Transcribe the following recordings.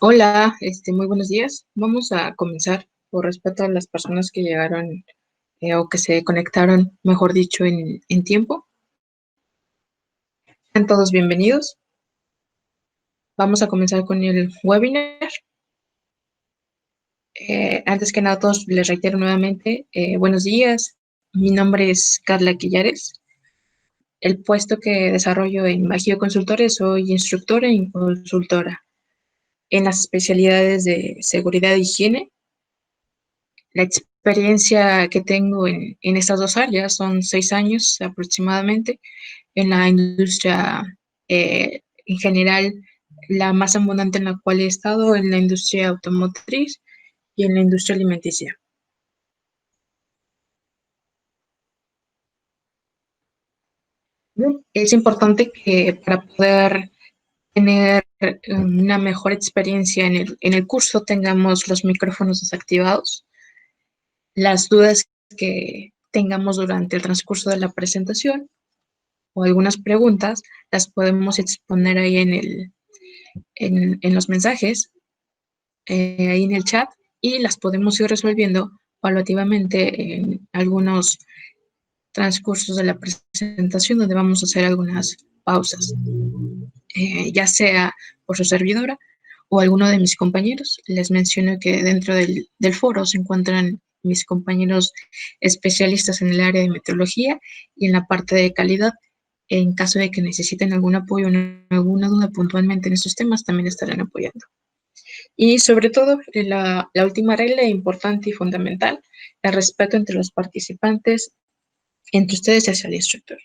Hola, muy buenos días. Vamos a comenzar por respeto a las personas que llegaron o que se conectaron, mejor dicho, en tiempo. Sean todos bienvenidos. Vamos a comenzar con el webinar. Antes que nada, a todos les reitero nuevamente, buenos días. Mi nombre es Carla Quillares. El puesto que desarrollo en Bajío Consultores, soy instructora y consultora en las especialidades de seguridad e higiene. La experiencia que tengo en estas dos áreas son 6 años aproximadamente en la industria en general, la más abundante en la cual he estado en la industria automotriz y en la industria alimenticia. Es importante que para poder tener una mejor experiencia en el curso tengamos los micrófonos desactivados. Las dudas que tengamos durante el transcurso de la presentación o algunas preguntas las podemos exponer ahí en los mensajes, ahí en el chat, y las podemos ir resolviendo paulativamente en algunos transcursos de la presentación donde vamos a hacer algunas pausas, ya sea por su servidora o alguno de mis compañeros. Les menciono que dentro del foro se encuentran mis compañeros especialistas en el área de meteorología y en la parte de calidad. En caso de que necesiten algún apoyo o alguna duda puntualmente en estos temas, también estarán apoyando. Y sobre todo, la última regla importante y fundamental, el respeto entre los participantes, entre ustedes y hacia el instructor.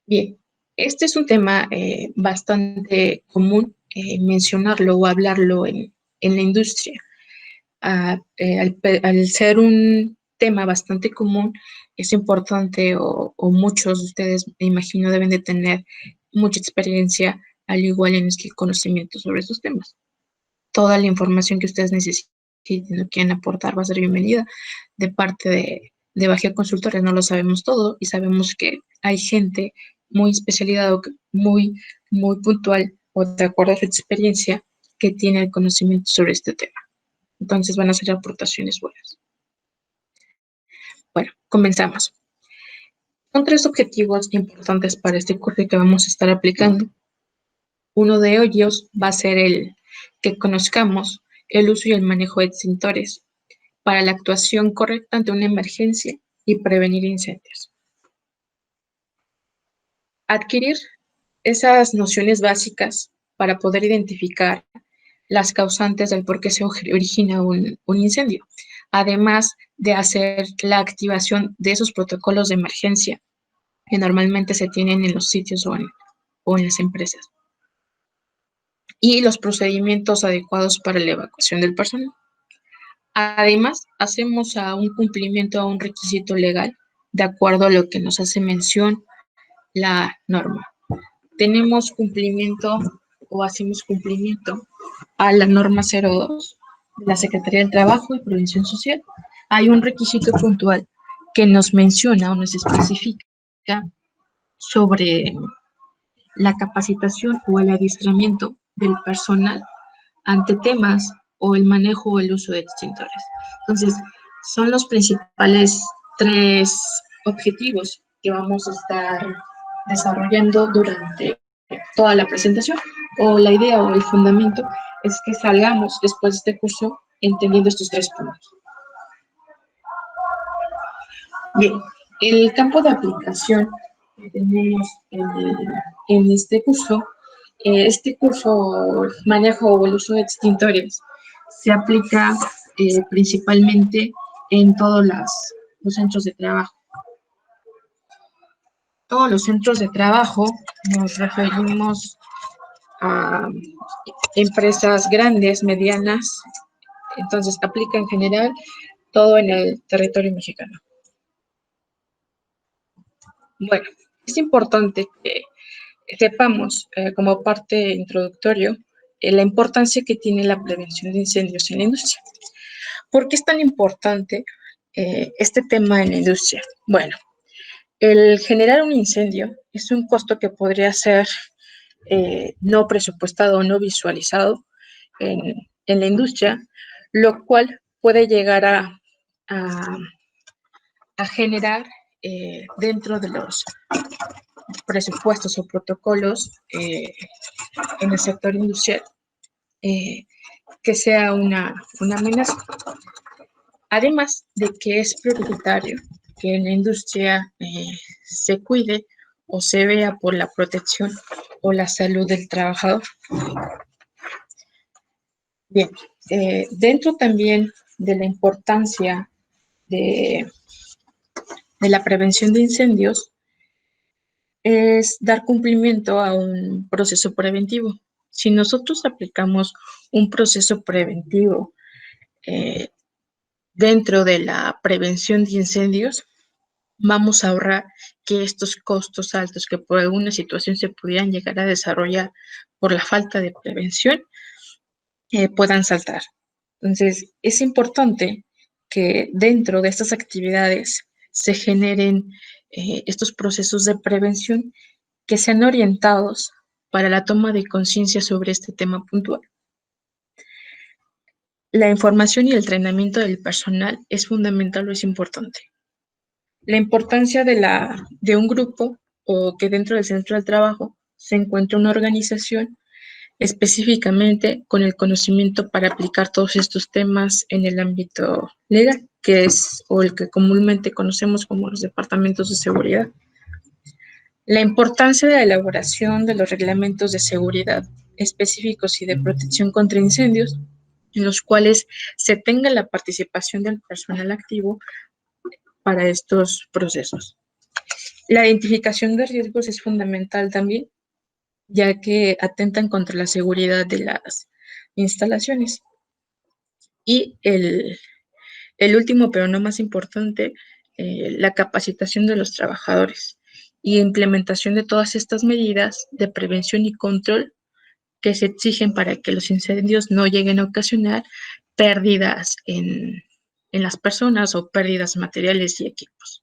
Bien, este es un tema bastante común mencionarlo o hablarlo en la industria. Al ser un tema bastante común, es importante o muchos de ustedes, me imagino, deben de tener mucha experiencia, al igual en el conocimiento sobre estos temas. Toda la información que ustedes necesiten o quieran aportar va a ser bienvenida de parte de Bajío Consultores. No lo sabemos todo y sabemos que hay gente muy especializada o muy puntual o de acuerdo a su experiencia que tiene el conocimiento sobre este tema. Entonces van a ser aportaciones buenas. Bueno, comenzamos. Son 3 objetivos importantes para este curso que vamos a estar aplicando. Uno de ellos va a ser el que conozcamos el uso y el manejo de extintores para la actuación correcta ante una emergencia y prevenir incendios. Adquirir esas nociones básicas para poder identificar las causantes del por qué se origina un incendio, además de hacer la activación de esos protocolos de emergencia que normalmente se tienen en los sitios o en las empresas, y los procedimientos adecuados para la evacuación del personal. Además, hacemos a un cumplimiento a un requisito legal de acuerdo a lo que nos hace mención la norma. Tenemos cumplimiento o hacemos cumplimiento a la norma 02 de la Secretaría del Trabajo y Prevención Social. Hay un requisito puntual que nos menciona o nos especifica sobre la capacitación o el adiestramiento del personal ante temas o el manejo o el uso de extintores. Entonces, son los principales 3 objetivos que vamos a estar desarrollando durante toda la presentación, o la idea o el fundamento es que salgamos después de este curso entendiendo estos 3 puntos. Bien, el campo de aplicación que tenemos en este curso, manejo o el uso de extintores, se aplica principalmente en todos los centros de trabajo. Todos los centros de trabajo nos referimos a empresas grandes, medianas, entonces aplica en general todo en el territorio mexicano. Bueno, es importante que sepamos como parte introductorio la importancia que tiene la prevención de incendios en la industria. ¿Por qué es tan importante este tema en la industria? Bueno, el generar un incendio es un costo que podría ser no presupuestado o no visualizado en la industria, lo cual puede llegar a, a generar dentro de los presupuestos o protocolos en el sector industrial que sea una amenaza. Además de que es prioritario que en la industria se cuide o se vea por la protección o la salud del trabajador. Bien, dentro también de la importancia de, de la prevención de incendios es dar cumplimiento a un proceso preventivo. Si nosotros aplicamos un proceso preventivo dentro de la prevención de incendios, vamos a ahorrar que estos costos altos que por alguna situación se pudieran llegar a desarrollar por la falta de prevención puedan saltar. Entonces, es importante que dentro de estas actividades se generen estos procesos de prevención que sean orientados para la toma de conciencia sobre este tema puntual. La información y el entrenamiento del personal es fundamental o es importante. La importancia de un grupo o que dentro del centro del trabajo se encuentre una organización específicamente con el conocimiento para aplicar todos estos temas en el ámbito legal, que es o el que comúnmente conocemos como los departamentos de seguridad. La importancia de la elaboración de los reglamentos de seguridad específicos y de protección contra incendios, en los cuales se tenga la participación del personal activo para estos procesos. La identificación de riesgos es fundamental también, ya que atentan contra la seguridad de las instalaciones. Y el último, pero no más importante, la capacitación de los trabajadores y implementación de todas estas medidas de prevención y control que se exigen para que los incendios no lleguen a ocasionar pérdidas en las personas o pérdidas materiales y equipos.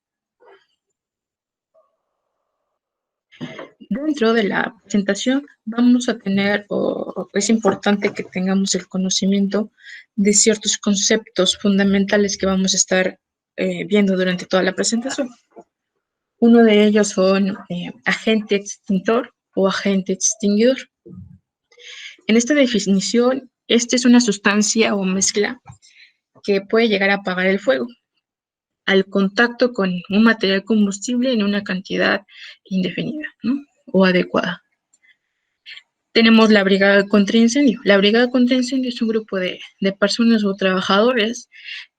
Dentro de la presentación vamos a tener, o es importante que tengamos el conocimiento de ciertos conceptos fundamentales que vamos a estar viendo durante toda la presentación. Uno de ellos son agente extintor o agente extinguidor. En esta definición, esta es una sustancia o mezcla que puede llegar a apagar el fuego al contacto con un material combustible en una cantidad indefinida, ¿no? O adecuada. Tenemos la Brigada contra Incendio. La Brigada contra Incendio es un grupo de personas o trabajadores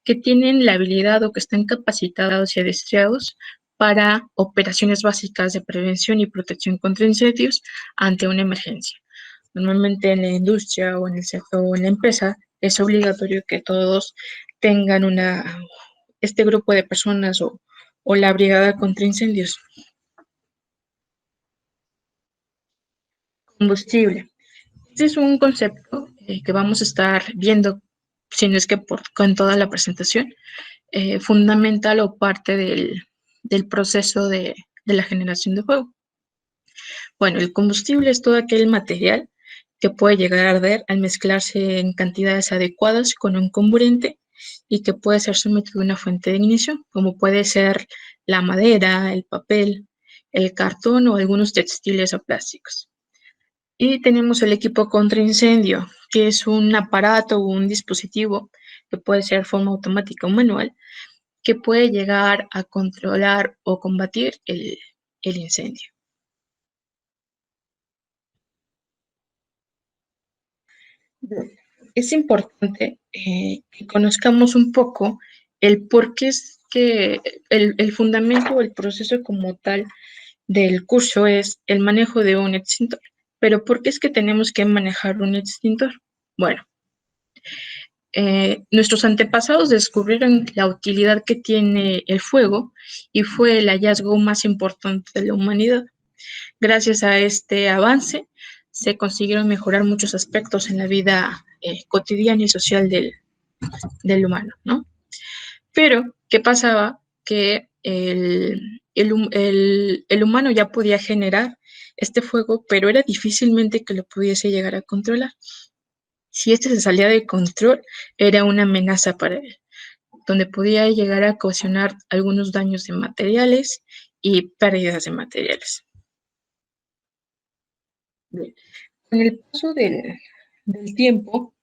que tienen la habilidad o que están capacitados y adiestrados para operaciones básicas de prevención y protección contra incendios ante una emergencia. Normalmente en la industria o en el sector o en la empresa es obligatorio que todos tengan este grupo de personas o la Brigada contra Incendios. Combustible. Este es un concepto que vamos a estar viendo, si no es que con toda la presentación, fundamental o parte del proceso de la generación de fuego. Bueno, el combustible es todo aquel material que puede llegar a arder al mezclarse en cantidades adecuadas con un comburente y que puede ser sometido a una fuente de ignición, como puede ser la madera, el papel, el cartón o algunos textiles o plásticos. Y tenemos el equipo contra incendio, que es un aparato o un dispositivo que puede ser de forma automática o manual, que puede llegar a controlar o combatir el incendio. Es importante que conozcamos un poco el por qué es que el fundamento o el proceso como tal del curso es el manejo de un extintor. Pero ¿por qué es que tenemos que manejar un extintor? Bueno, nuestros antepasados descubrieron la utilidad que tiene el fuego y fue el hallazgo más importante de la humanidad. Gracias a este avance se consiguieron mejorar muchos aspectos en la vida cotidiana y social del humano, ¿no? Pero, ¿qué pasaba? Que el humano ya podía generar este fuego, pero era difícilmente que lo pudiese llegar a controlar. Si este se salía de control, era una amenaza para él, donde podía llegar a ocasionar algunos daños de materiales y pérdidas de materiales. Bien. Con el paso del tiempo,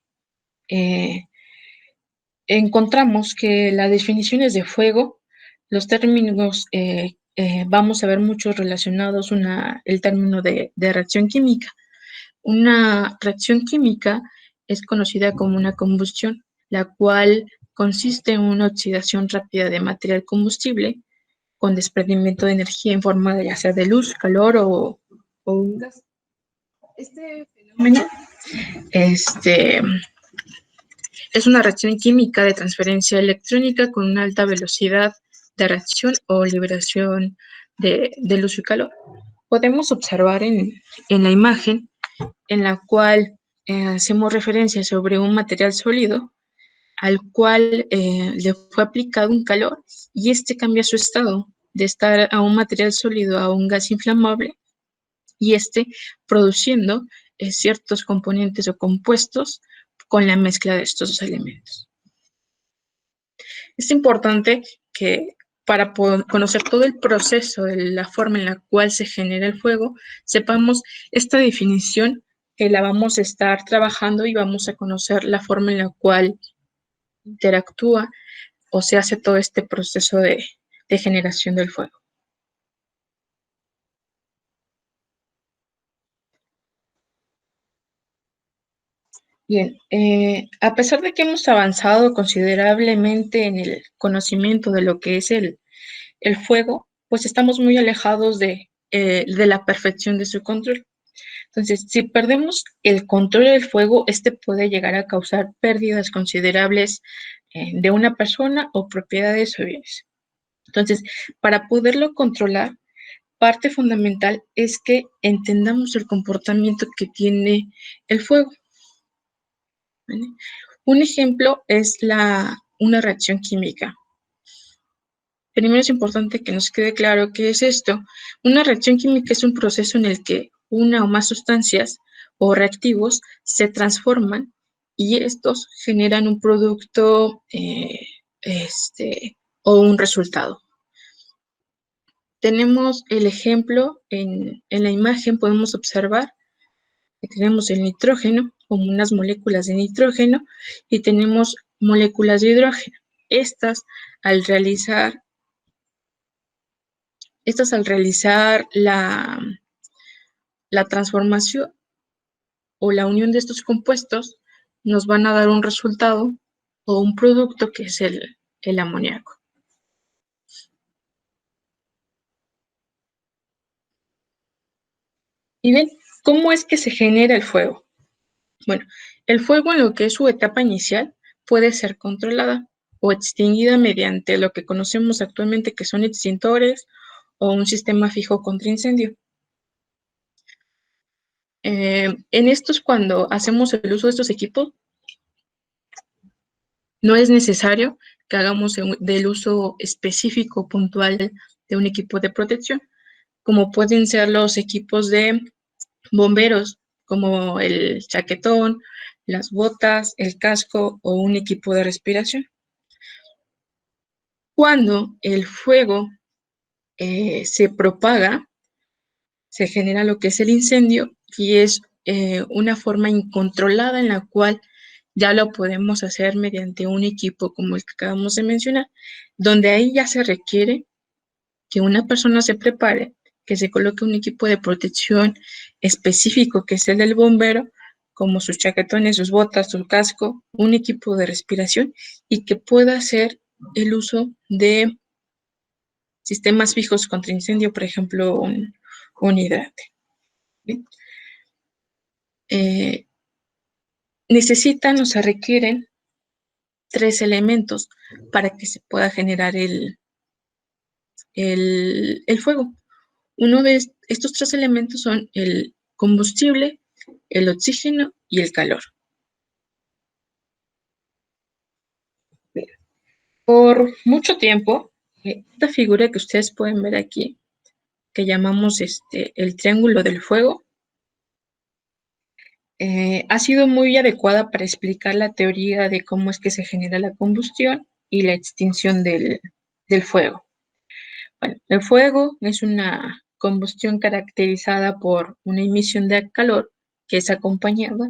encontramos que las definiciones de fuego, los términos, vamos a ver muchos relacionados, el término de reacción química. Una reacción química es conocida como una combustión, la cual consiste en una oxidación rápida de material combustible con desprendimiento de energía en forma de ya sea de luz, calor o un gas. Este fenómeno es una reacción química de transferencia electrónica con una alta velocidad de reacción o liberación de luz y calor. Podemos observar en la imagen en la cual hacemos referencia sobre un material sólido al cual le fue aplicado un calor y este cambia su estado de estar a un material sólido a un gas inflamable y este produciendo ciertos componentes o compuestos con la mezcla de estos dos elementos. Es importante que para poder conocer todo el proceso de la forma en la cual se genera el fuego, sepamos esta definición que la vamos a estar trabajando y vamos a conocer la forma en la cual interactúa o se hace todo este proceso de generación del fuego. Bien, a pesar de que hemos avanzado considerablemente en el conocimiento de lo que es el fuego, pues estamos muy alejados de la perfección de su control. Entonces, si perdemos el control del fuego, este puede llegar a causar pérdidas considerables de una persona o propiedades o bienes. Entonces, para poderlo controlar, parte fundamental es que entendamos el comportamiento que tiene el fuego. ¿Vale? Un ejemplo es una reacción química. Primero es importante que nos quede claro qué es esto. Una reacción química es un proceso en el que una o más sustancias o reactivos se transforman y estos generan un producto o un resultado. Tenemos el ejemplo en la imagen, podemos observar que tenemos el nitrógeno como unas moléculas de nitrógeno y tenemos moléculas de hidrógeno. Estas al realizar la transformación o la unión de estos compuestos nos van a dar un resultado o un producto que es el amoníaco. Y bien, ¿cómo es que se genera el fuego? Bueno, el fuego en lo que es su etapa inicial puede ser controlada o extinguida mediante lo que conocemos actualmente que son extintores o un sistema fijo contra incendio. En estos, cuando hacemos el uso de estos equipos, no es necesario que hagamos del uso específico puntual de un equipo de protección, como pueden ser los equipos de bomberos, como el chaquetón, las botas, el casco o un equipo de respiración. Cuando el fuego se propaga, se genera lo que es el incendio y es una forma incontrolada en la cual ya lo podemos hacer mediante un equipo como el que acabamos de mencionar, donde ahí ya se requiere que una persona se prepare, que se coloque un equipo de protección específico, que es el del bombero, como sus chaquetones, sus botas, su casco, un equipo de respiración y que pueda hacer el uso de sistemas fijos contra incendio, por ejemplo, un hidrante. Necesitan o se requieren 3 elementos para que se pueda generar el fuego. Uno de estos 3 elementos son el combustible, el oxígeno y el calor. Por mucho tiempo, esta figura que ustedes pueden ver aquí que llamamos el triángulo del fuego, ha sido muy adecuada para explicar la teoría de cómo es que se genera la combustión y la extinción del fuego. Bueno, el fuego es una combustión caracterizada por una emisión de calor que es acompañada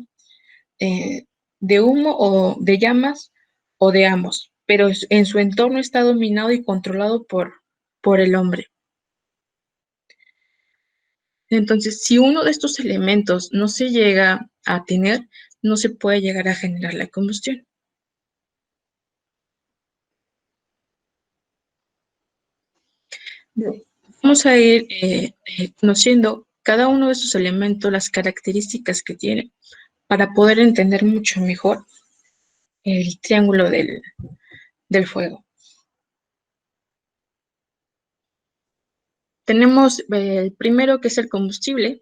eh, de humo o de llamas o de ambos, pero en su entorno está dominado y controlado por el hombre. Entonces, si uno de estos elementos no se llega a tener, no se puede llegar a generar la combustión. Vamos a ir conociendo cada uno de estos elementos, las características que tiene, para poder entender mucho mejor el triángulo del fuego. Tenemos el primero, que es el combustible.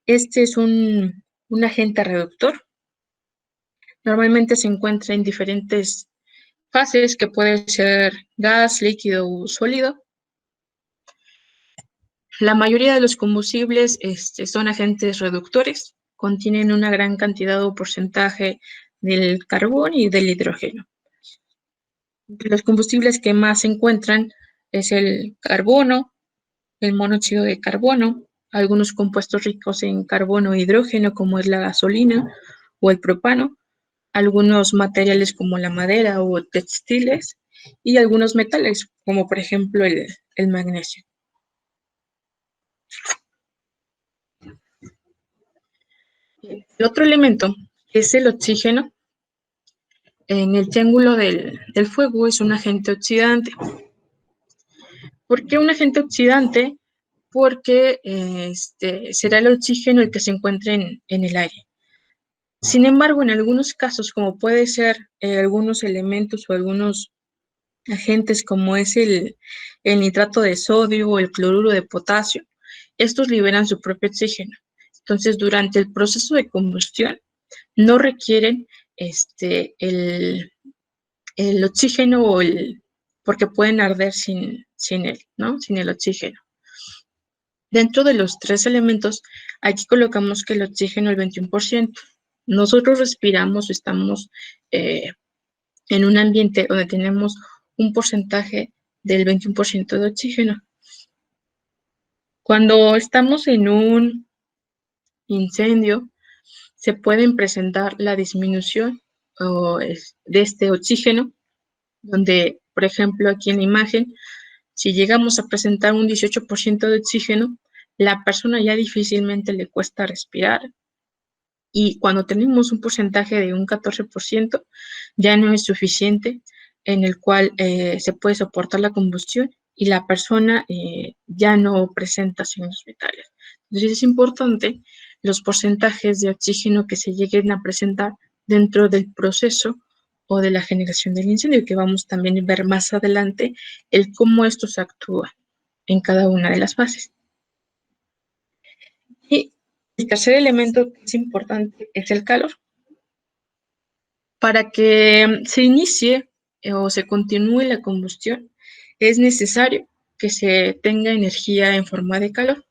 Este es un agente reductor. Normalmente se encuentra en diferentes fases, que puede ser gas, líquido o sólido. La mayoría de los combustibles son agentes reductores, contienen una gran cantidad o porcentaje del carbón y del hidrógeno. Los combustibles que más se encuentran es el carbono, el monóxido de carbono, algunos compuestos ricos en carbono e hidrógeno, como es la gasolina o el propano, algunos materiales como la madera o textiles, y algunos metales, como por ejemplo el magnesio. El otro elemento es el oxígeno. En el triángulo del fuego es un agente oxidante. ¿Por qué un agente oxidante? Porque será el oxígeno el que se encuentre en el aire. Sin embargo, en algunos casos, como puede ser algunos elementos o algunos agentes, como es el nitrato de sodio o el cloruro de potasio, estos liberan su propio oxígeno. Entonces, durante el proceso de combustión, no requieren el oxígeno porque pueden arder sin él, ¿no? Sin el oxígeno. Dentro de los tres elementos, aquí colocamos que el oxígeno el 21%. Nosotros respiramos, estamos eh, en un ambiente donde tenemos un porcentaje del 21% de oxígeno. Cuando estamos en un incendio, se pueden presentar la disminución de este oxígeno, donde, por ejemplo, aquí en la imagen, si llegamos a presentar un 18% de oxígeno, la persona ya difícilmente le cuesta respirar. Y cuando tenemos un porcentaje de un 14%, ya no es suficiente, en el cual se puede soportar la combustión y la persona ya no presenta signos vitales. Entonces es importante los porcentajes de oxígeno que se lleguen a presentar dentro del proceso o de la generación del incendio, que vamos también a ver más adelante el cómo estos actúan en cada una de las fases. Y el tercer elemento que es importante es el calor. Para que se inicie o se continúe la combustión, es necesario que se tenga energía en forma de calor.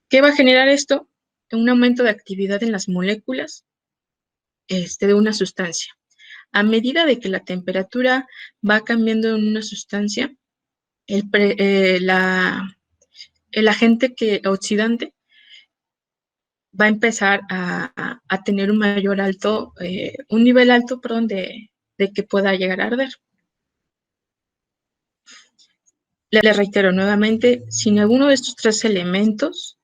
¿Qué va a generar esto? Un aumento de actividad en las moléculas de una sustancia. A medida de que la temperatura va cambiando en una sustancia, el agente oxidante va a empezar a tener un nivel alto, perdón, de que pueda llegar a arder. Le reitero nuevamente, sin alguno de estos tres elementos,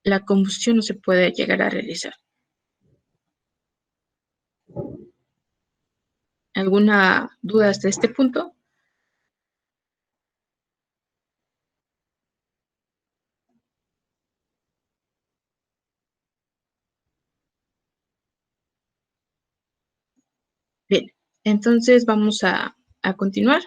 la combustión no se puede llegar a realizar. ¿Alguna duda hasta este punto? Bien, entonces vamos a continuar.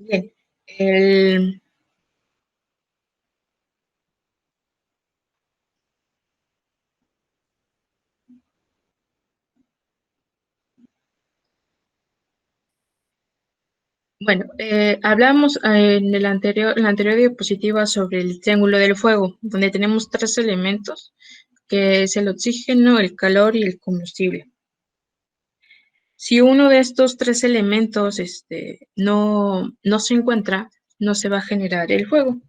Bien, El, bueno, hablamos en la anterior diapositiva sobre el triángulo del fuego, donde tenemos tres elementos, que es el oxígeno, el calor y el combustible. Si uno de estos tres elementos no se encuentra, no se va a generar el fuego.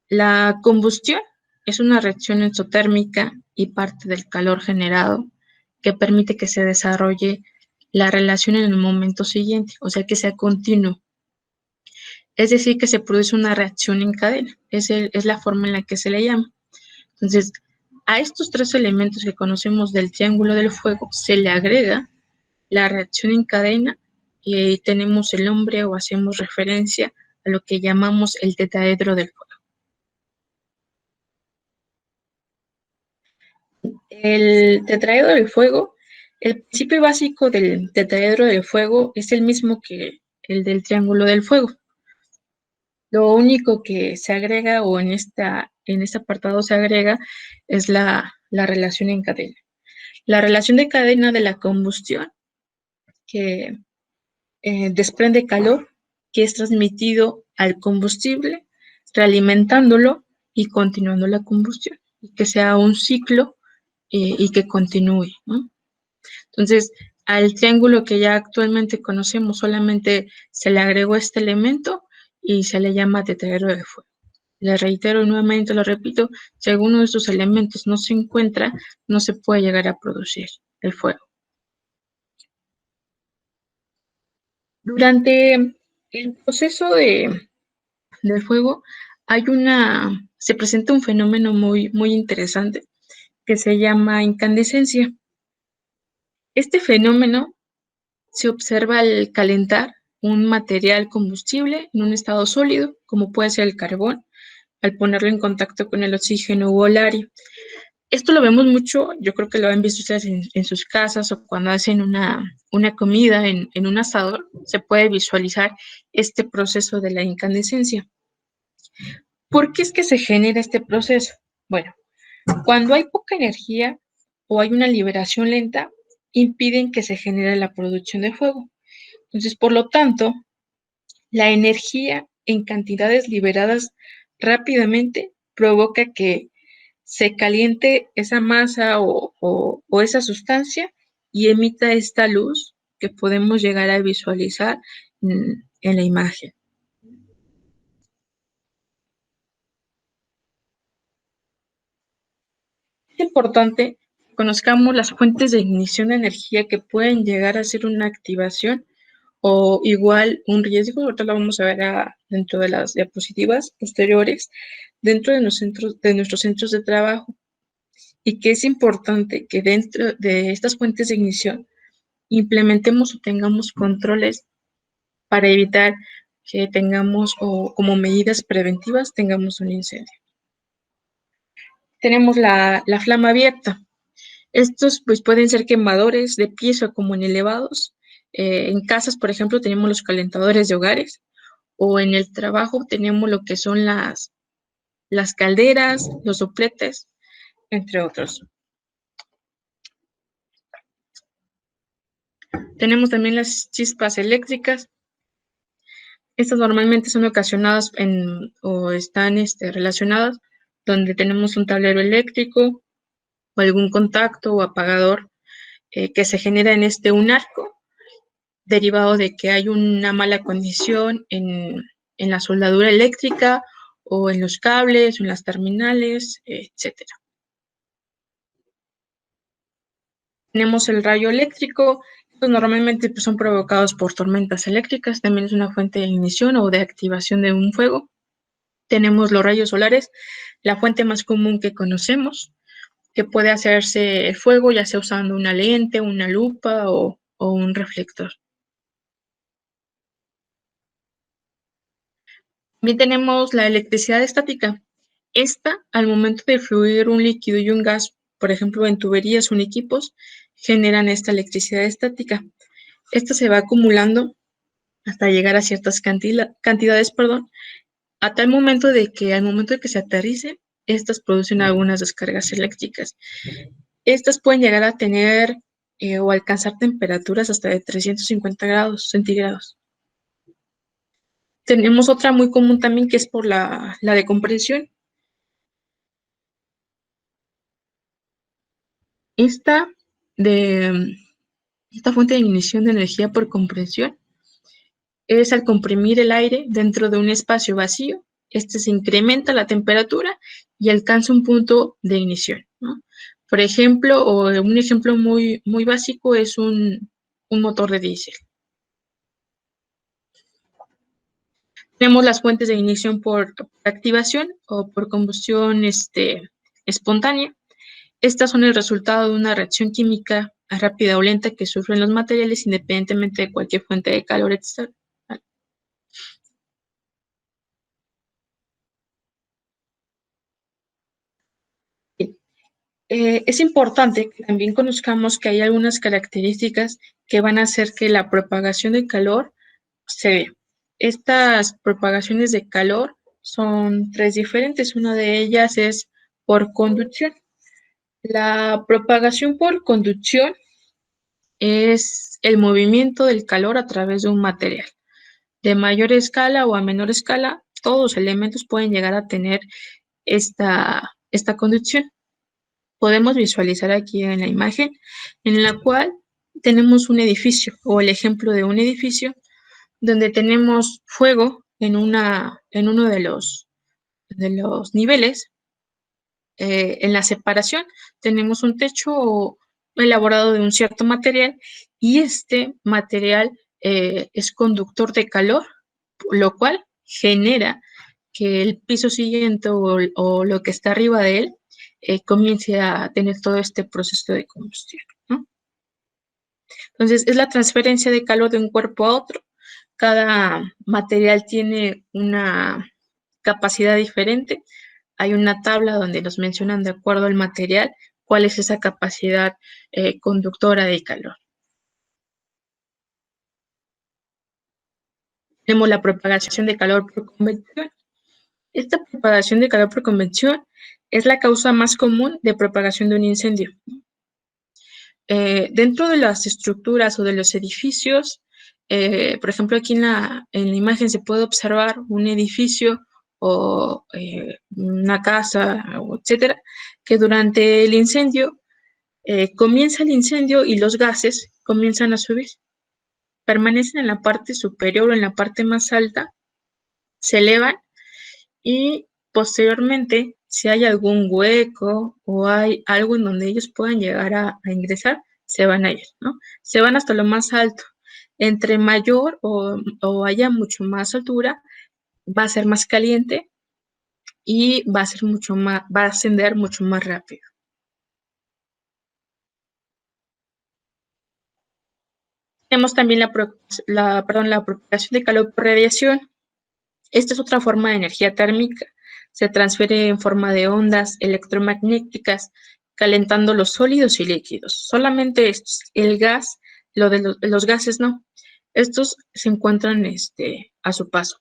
La combustión es una reacción exotérmica y parte del calor generado que permite que se desarrolle la relación en el momento siguiente, o sea, que sea continuo. Es decir, que se produce una reacción en cadena. Es la forma en la que se le llama. Entonces, a estos tres elementos que conocemos del triángulo del fuego se le agrega la reacción en cadena y tenemos el nombre o hacemos referencia a lo que llamamos el tetraedro del fuego. El tetraedro del fuego, el principio básico del tetraedro del fuego es el mismo que el del triángulo del fuego. Lo único que se agrega o en este apartado se agrega es la relación en cadena. La relación de cadena de la combustión que desprende calor que es transmitido al combustible, realimentándolo y continuando la combustión, y que sea un ciclo y que continúe, ¿no? Entonces, al triángulo que ya actualmente conocemos solamente se le agregó este elemento y se le llama tetraedro de fuego. Le reitero nuevamente, lo repito, si alguno de estos elementos no se encuentra, no se puede llegar a producir el fuego. Durante el proceso del fuego se presenta un fenómeno muy interesante que se llama incandescencia. Este fenómeno se observa al calentar un material combustible en un estado sólido, como puede ser el carbón, al ponerlo en contacto con el oxígeno u aire. Esto lo vemos mucho, yo creo que lo han visto ustedes en sus casas o cuando hacen una comida en un asador, se puede visualizar este proceso de la incandescencia. ¿Por qué es que se genera este proceso? Bueno, cuando hay poca energía o hay una liberación lenta, impiden que se genere la producción de fuego. Entonces, por lo tanto, la energía en cantidades liberadas rápidamente provoca que se caliente esa masa o esa sustancia y emita esta luz que podemos llegar a visualizar en la imagen. Es importante que conozcamos las fuentes de ignición de energía que pueden llegar a ser una activación o igual un riesgo. Ahorita lo vamos a ver dentro de las diapositivas posteriores, dentro de nuestros centros de trabajo. Y que es importante que dentro de estas fuentes de ignición implementemos o tengamos controles para evitar que tengamos o como medidas preventivas tengamos un incendio. Tenemos la flama abierta. Estos pues pueden ser quemadores de piso como en elevados. En casas, por ejemplo, tenemos los calentadores de hogares o en el trabajo tenemos lo que son las calderas, los sopletes, entre otros. Tenemos también las chispas eléctricas. Estas normalmente son ocasionadas o están relacionadas donde tenemos un tablero eléctrico o algún contacto o apagador que se genera en un arco derivado de que hay una mala condición en la soldadura eléctrica o en los cables o en las terminales, etcétera. Tenemos el rayo eléctrico. Estos normalmente pues, son provocados por tormentas eléctricas. También es una fuente de ignición o de activación de un fuego. Tenemos los rayos solares, la fuente más común que conocemos, que puede hacerse fuego ya sea usando una lente, una lupa o un reflector. También tenemos la electricidad estática. Esta, al momento de fluir un líquido y un gas, por ejemplo, en tuberías o en equipos, generan esta electricidad estática. Esta se va acumulando hasta llegar a ciertas cantidades, a tal momento de que al momento de que se aterrice, estas producen algunas descargas eléctricas. Estas pueden llegar a tener o alcanzar temperaturas hasta de 350 grados centígrados. Tenemos otra muy común también que es por la decompresión. Esta, de, esta fuente de ignición de energía por compresión es al comprimir el aire dentro de un espacio vacío, este se incrementa la temperatura y alcanza un punto de ignición, ¿no? Por ejemplo, o un ejemplo muy, muy básico es un motor de diésel. Tenemos las fuentes de ignición por activación o por combustión espontánea. Estas son el resultado de una reacción química rápida o lenta que sufren los materiales independientemente de cualquier fuente de calor externa. Es importante que también conozcamos que hay algunas características que van a hacer que la propagación de calor se dé. Estas propagaciones de calor son tres diferentes. Una de ellas es por conducción. La propagación por conducción es el movimiento del calor a través de un material. De mayor escala o a menor escala, todos los elementos pueden llegar a tener esta conducción. Podemos visualizar aquí en la imagen en la cual tenemos un edificio o el ejemplo de un edificio donde tenemos fuego en uno de los niveles. En la separación tenemos un techo elaborado de un cierto material y este material es conductor de calor, lo cual genera que el piso siguiente o lo que está arriba de él comience a tener todo este proceso de combustión, ¿no? Entonces, es la transferencia de calor de un cuerpo a otro. Cada material tiene una capacidad diferente. Hay una tabla donde nos mencionan de acuerdo al material cuál es esa capacidad conductora de calor. Tenemos la propagación de calor por convección. Esta propagación de calor por convección es la causa más común de propagación de un incendio. Dentro de las estructuras o de los edificios, por ejemplo, aquí en la imagen se puede observar un edificio o una casa, etcétera, que durante el incendio comienza el incendio y los gases comienzan a subir. Permanecen en la parte superior o en la parte más alta, se elevan y posteriormente, si hay algún hueco o hay algo en donde ellos puedan llegar a ingresar, se van a ir, ¿no? Se van hasta lo más alto. Entre mayor o haya mucho más altura, va a ser más caliente y va a ser mucho más, va a ascender mucho más rápido. Tenemos también la propagación de calor por radiación. Esta es otra forma de energía térmica. Se transfiere en forma de ondas electromagnéticas, calentando los sólidos y líquidos. Solamente estos, el gas, los gases no. Estos se encuentran a su paso.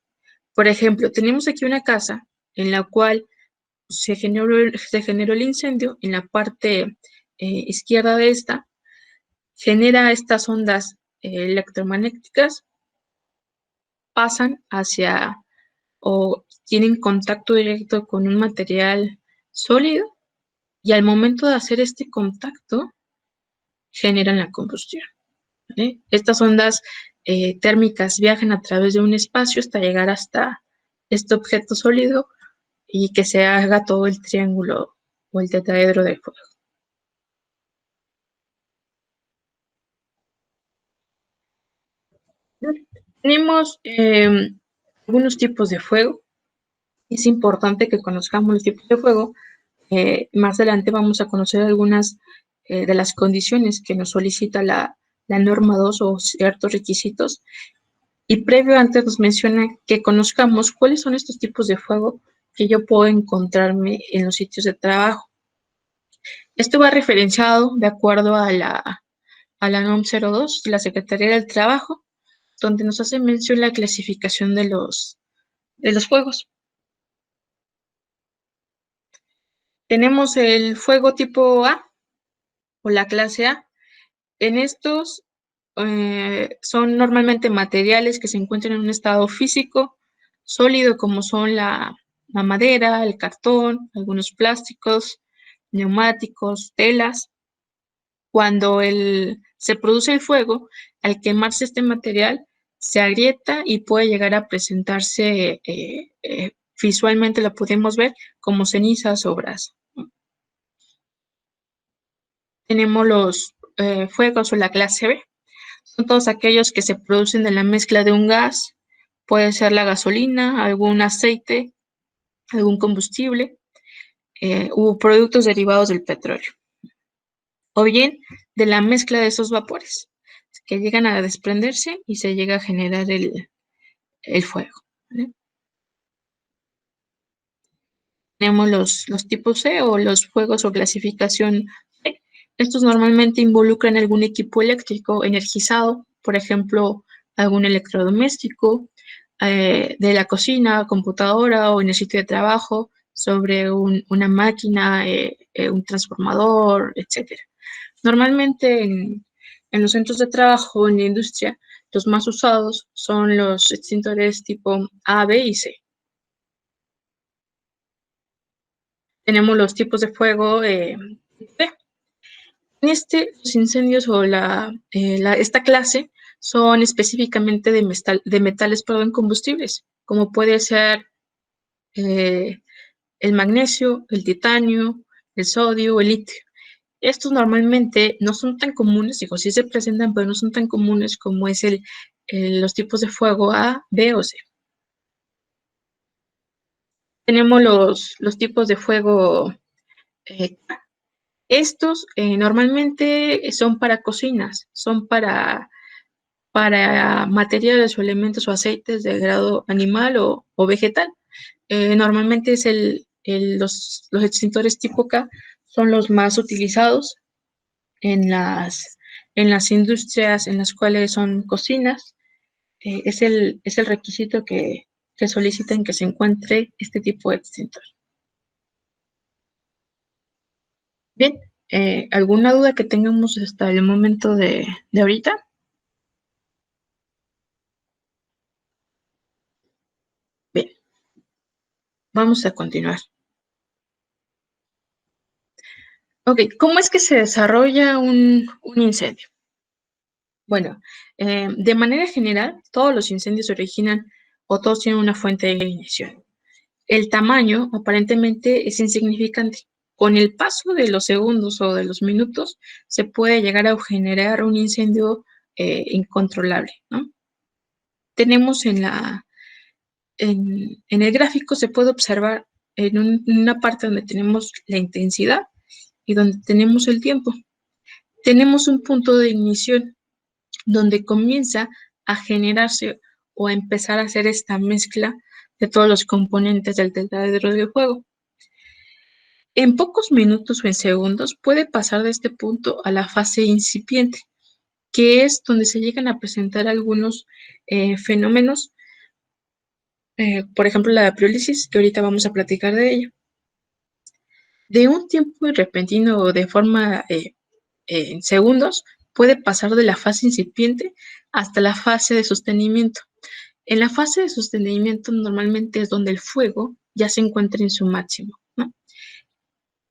Por ejemplo, tenemos aquí una casa en la cual se generó el incendio en la parte izquierda de esta, genera estas ondas electromagnéticas, pasan hacia o tienen contacto directo con un material sólido y al momento de hacer este contacto generan la combustión, ¿vale? Estas ondas térmicas viajan a través de un espacio hasta llegar hasta este objeto sólido y que se haga todo el triángulo o el tetraedro de fuego. Tenemos algunos tipos de fuego. Es importante que conozcamos los tipos de fuego. Más adelante vamos a conocer algunas de las condiciones que nos solicita la norma 2 o ciertos requisitos. Y previo antes nos menciona que conozcamos cuáles son estos tipos de fuego que yo puedo encontrarme en los sitios de trabajo. Esto va referenciado de acuerdo a la NOM 02 de la Secretaría del Trabajo. donde nos hace mención la clasificación de los fuegos. Tenemos el fuego tipo A o la clase A. En estos son normalmente materiales que se encuentran en un estado físico sólido, como son la madera, el cartón, algunos plásticos, neumáticos, telas. Cuando se produce el fuego, al quemarse este material, se agrieta y puede llegar a presentarse, visualmente lo podemos ver como cenizas o brasa. Tenemos los fuegos o la clase B. Son todos aquellos que se producen de la mezcla de un gas, puede ser la gasolina, algún aceite, algún combustible, u productos derivados del petróleo, o bien de la mezcla de esos vapores que llegan a desprenderse y se llega a generar el fuego, ¿vale? Tenemos los tipos C o los fuegos o clasificación C. Estos normalmente involucran algún equipo eléctrico energizado, por ejemplo, algún electrodoméstico, de la cocina, computadora o en el sitio de trabajo, sobre una máquina, un transformador, etc. Normalmente en los centros de trabajo, en la industria, los más usados son los extintores tipo A, B y C. Tenemos los tipos de fuego B. En los incendios o esta clase son específicamente de metales, combustibles, como puede ser eh, el magnesio, el titanio, el sodio, el litio. Estos normalmente no son tan comunes, digo, sí se presentan, pero no son tan comunes como es los tipos de fuego A, B o C. Tenemos los tipos de fuego. Estos normalmente son para cocinas, son para materiales o elementos o aceites de grado animal o vegetal. Normalmente es los extintores tipo K son los más utilizados en las industrias en las cuales son cocinas. Es el requisito que solicitan que se encuentre este tipo de extintor. Bien, ¿alguna duda que tengamos hasta el momento de ahorita? Bien, vamos a continuar. Ok, ¿cómo es que se desarrolla un incendio? Bueno, de manera general, todos los incendios se originan o todos tienen una fuente de ignición. El tamaño aparentemente es insignificante. Con el paso de los segundos o de los minutos, se puede llegar a generar un incendio incontrolable, ¿no? Tenemos en el gráfico, se puede observar en una parte donde tenemos la intensidad y donde tenemos el tiempo. Tenemos un punto de ignición donde comienza a generarse o a empezar a hacer esta mezcla de todos los componentes del tetraedro del fuego. En pocos minutos o en segundos puede pasar de este punto a la fase incipiente, que es donde se llegan a presentar algunos fenómenos, por ejemplo la pirólisis, que ahorita vamos a platicar de ella. De un tiempo repentino o de forma en segundos, puede pasar de la fase incipiente hasta la fase de sostenimiento. En la fase de sostenimiento normalmente es donde el fuego ya se encuentra en su máximo, ¿no?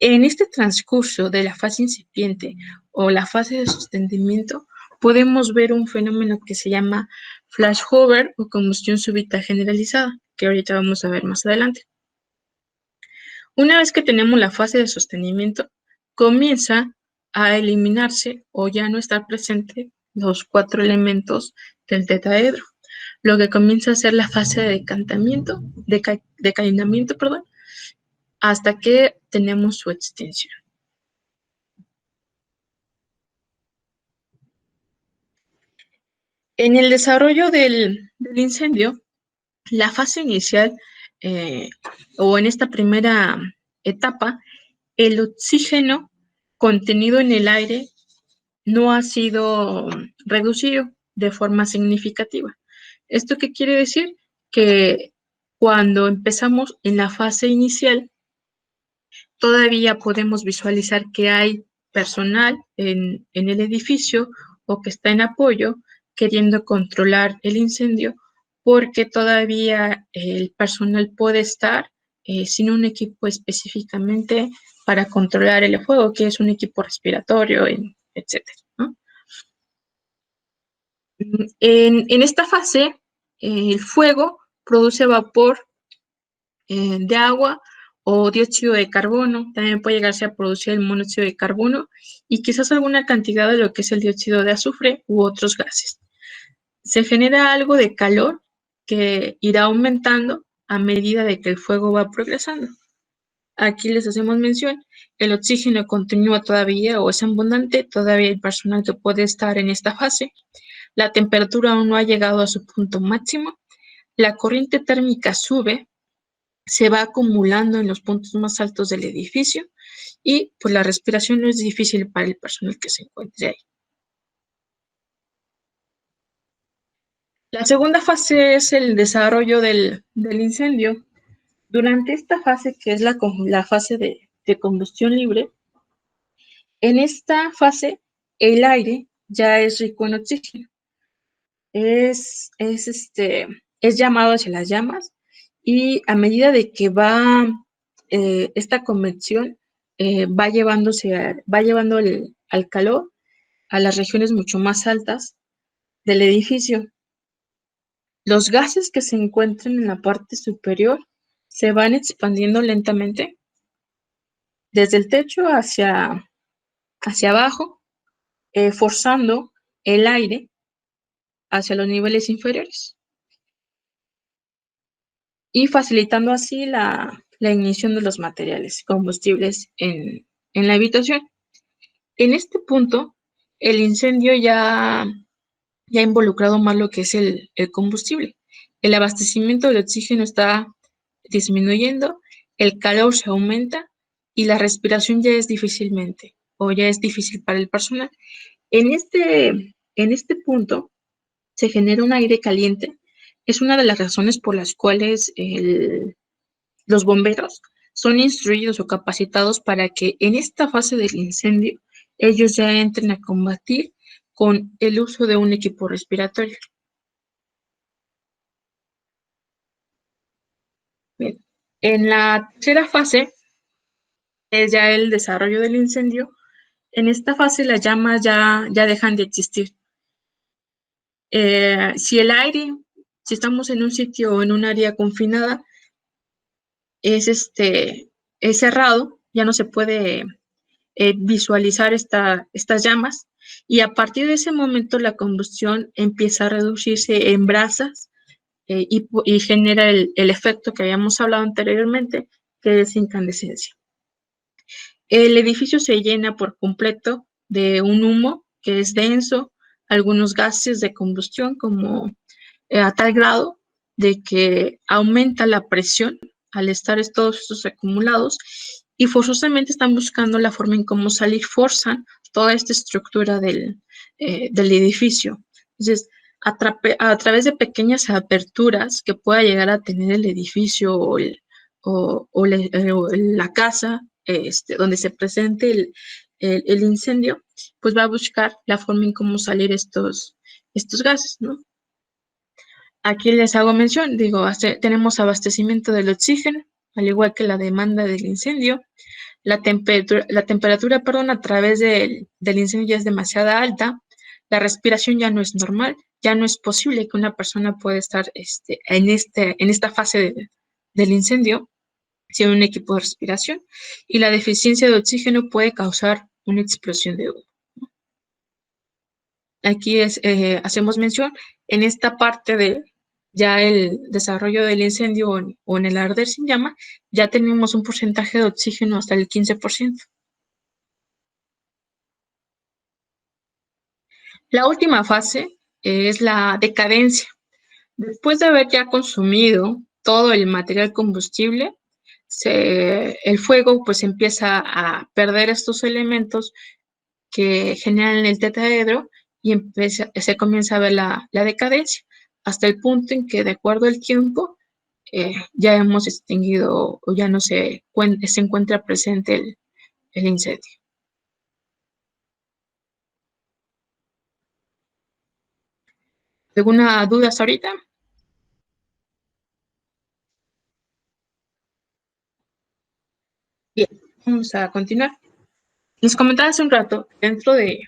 En este transcurso de la fase incipiente o la fase de sostenimiento, podemos ver un fenómeno que se llama flashover o combustión súbita generalizada, que ahorita vamos a ver más adelante. Una vez que tenemos la fase de sostenimiento, comienza a eliminarse o ya no estar presente los 4 elementos del tetraedro, lo que comienza a ser la fase de decalentamiento, hasta que tenemos su extinción. En el desarrollo del incendio, la fase inicial o en esta primera etapa, el oxígeno contenido en el aire no ha sido reducido de forma significativa. ¿Esto qué quiere decir? Que cuando empezamos en la fase inicial, todavía podemos visualizar que hay personal en el edificio o que está en apoyo queriendo controlar el incendio porque todavía el personal puede estar sin un equipo específicamente para controlar el fuego, que es un equipo respiratorio, etcétera, ¿no? En esta fase, el fuego produce vapor de agua o dióxido de carbono. También puede llegarse a producir el monóxido de carbono y quizás alguna cantidad de lo que es el dióxido de azufre u otros gases. Se genera algo de calor que irá aumentando a medida de que el fuego va progresando. Aquí les hacemos mención, el oxígeno continúa todavía o es abundante, todavía hay personal que puede estar en esta fase. La temperatura aún no ha llegado a su punto máximo. La corriente térmica sube, se va acumulando en los puntos más altos del edificio y pues la respiración no es difícil para el personal que se encuentre ahí. La segunda fase es el desarrollo del incendio. Durante esta fase, que es la fase de combustión libre, en esta fase el aire ya es rico en oxígeno. Es llamado hacia las llamas y a medida de que va esta convección va llevando al calor a las regiones mucho más altas del edificio. Los gases que se encuentran en la parte superior se van expandiendo lentamente desde el techo hacia abajo, forzando el aire hacia los niveles inferiores y facilitando así la ignición de los materiales combustibles en la habitación. En este punto, el incendio ya ha involucrado más lo que es el combustible. El abastecimiento de oxígeno está disminuyendo, el calor se aumenta y la respiración ya es difícil para el personal. En este punto se genera un aire caliente. Es una de las razones por las cuales los bomberos son instruidos o capacitados para que en esta fase del incendio ellos ya entren a combatir con el uso de un equipo respiratorio. Bien. En la tercera fase es ya el desarrollo del incendio. En esta fase las llamas ya dejan de existir. Si estamos en un sitio o en un área confinada, es cerrado, ya no se puede visualizar estas llamas y a partir de ese momento la combustión empieza a reducirse en brasas y genera el efecto que habíamos hablado anteriormente, que es incandescencia. El edificio se llena por completo de un humo que es denso, algunos gases de combustión como a tal grado de que aumenta la presión al estar todos estos acumulados y forzosamente están buscando la forma en cómo salir, forzan toda esta estructura del edificio. Entonces, a través de pequeñas aperturas que pueda llegar a tener el edificio o la casa donde se presente el incendio, pues va a buscar la forma en cómo salir estos gases, ¿no? Aquí les hago mención, tenemos abastecimiento del oxígeno, al igual que la demanda del incendio. La temperatura, a través del incendio ya es demasiado alta. La respiración ya no es normal, ya no es posible que una persona pueda estar en esta fase del incendio sin un equipo de respiración. Y la deficiencia de oxígeno puede causar una explosión de humo. Aquí hacemos mención en esta parte de ya el desarrollo del incendio o en el arder sin llama, ya tenemos un porcentaje de oxígeno hasta el 15%. La última fase es la decadencia. Después de haber ya consumido todo el material combustible, el fuego pues empieza a perder estos elementos que generan el tetraedro y se comienza a ver la decadencia. hasta el punto en que, de acuerdo al tiempo, ya hemos extinguido o ya no se encuentra presente el incendio. ¿Alguna duda hasta ahorita? Bien, vamos a continuar. Nos comentaba hace un rato, dentro de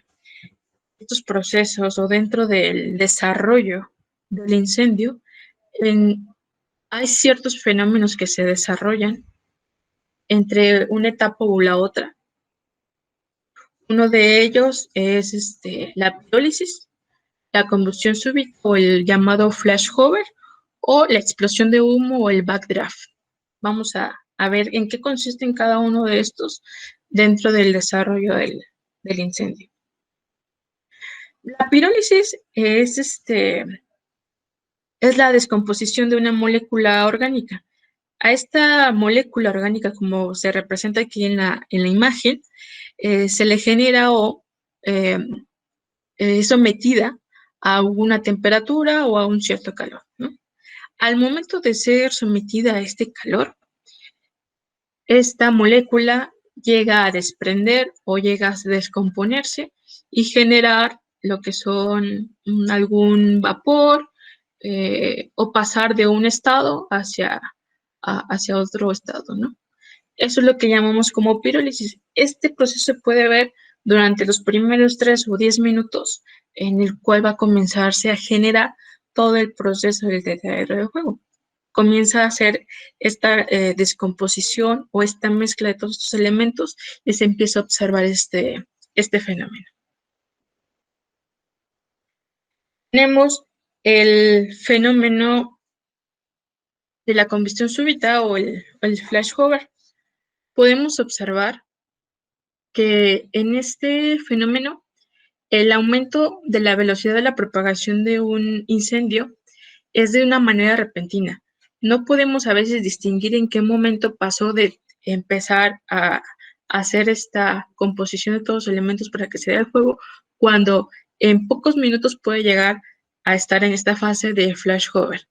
estos procesos o dentro del desarrollo del incendio, hay ciertos fenómenos que se desarrollan entre una etapa o la otra. Uno de ellos es la pirólisis, la combustión súbita o el llamado flash hover, o la explosión de humo o el backdraft. Vamos a ver en qué consiste cada uno de estos dentro del desarrollo del incendio. La pirólisis es la descomposición de una molécula orgánica. A esta molécula orgánica, como se representa aquí en la imagen, se le genera o sometida a una temperatura o a un cierto calor, ¿no? Al momento de ser sometida a este calor, esta molécula llega a desprender o llega a descomponerse y generar lo que son algún vapor o pasar de un estado hacia otro estado, ¿no? Eso es lo que llamamos como pirólisis. Este proceso se puede ver durante los primeros 3 o 10 minutos, en el cual va a comenzarse a generar todo el proceso del terreno de juego. Comienza a hacer esta descomposición o esta mezcla de todos estos elementos y se empieza a observar este fenómeno. Tenemos el fenómeno de la combustión súbita o el flash hover. Podemos observar que en este fenómeno el aumento de la velocidad de la propagación de un incendio es de una manera repentina. No podemos a veces distinguir en qué momento pasó de empezar a hacer esta composición de todos los elementos para que se dé el fuego, cuando en pocos minutos puede llegar a estar en esta fase de flash hover.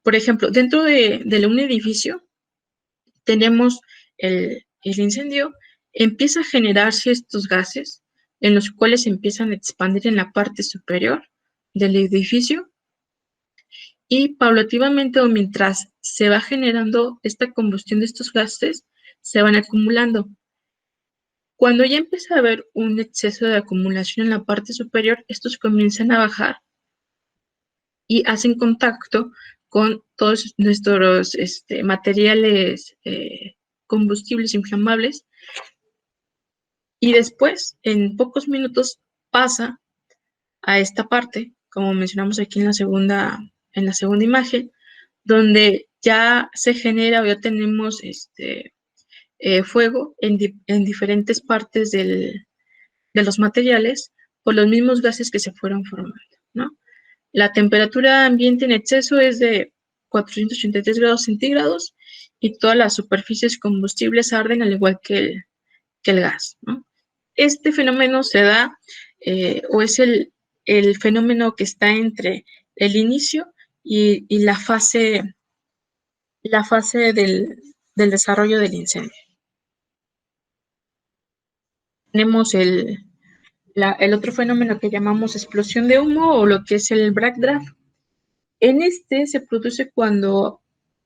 Por ejemplo, dentro de un edificio tenemos el incendio, empieza a generarse estos gases en los cuales se empiezan a expandir en la parte superior del edificio y paulativamente o mientras se va generando esta combustión de estos gases, se van acumulando. Cuando ya empieza a haber un exceso de acumulación en la parte superior, estos comienzan a bajar y hacen contacto con todos nuestros materiales combustibles inflamables y después, en pocos minutos, pasa a esta parte, como mencionamos aquí en la segunda imagen, donde ya se genera o ya tenemos fuego en diferentes partes de los materiales por los mismos gases que se fueron formando, ¿no? La temperatura ambiente en exceso es de 483 grados centígrados y todas las superficies combustibles arden al igual que el gas, ¿no? Este fenómeno se da o es el fenómeno que está entre el inicio y la fase del desarrollo del incendio. Tenemos el otro fenómeno que llamamos explosión de humo o lo que es el backdraft. En este se produce cuando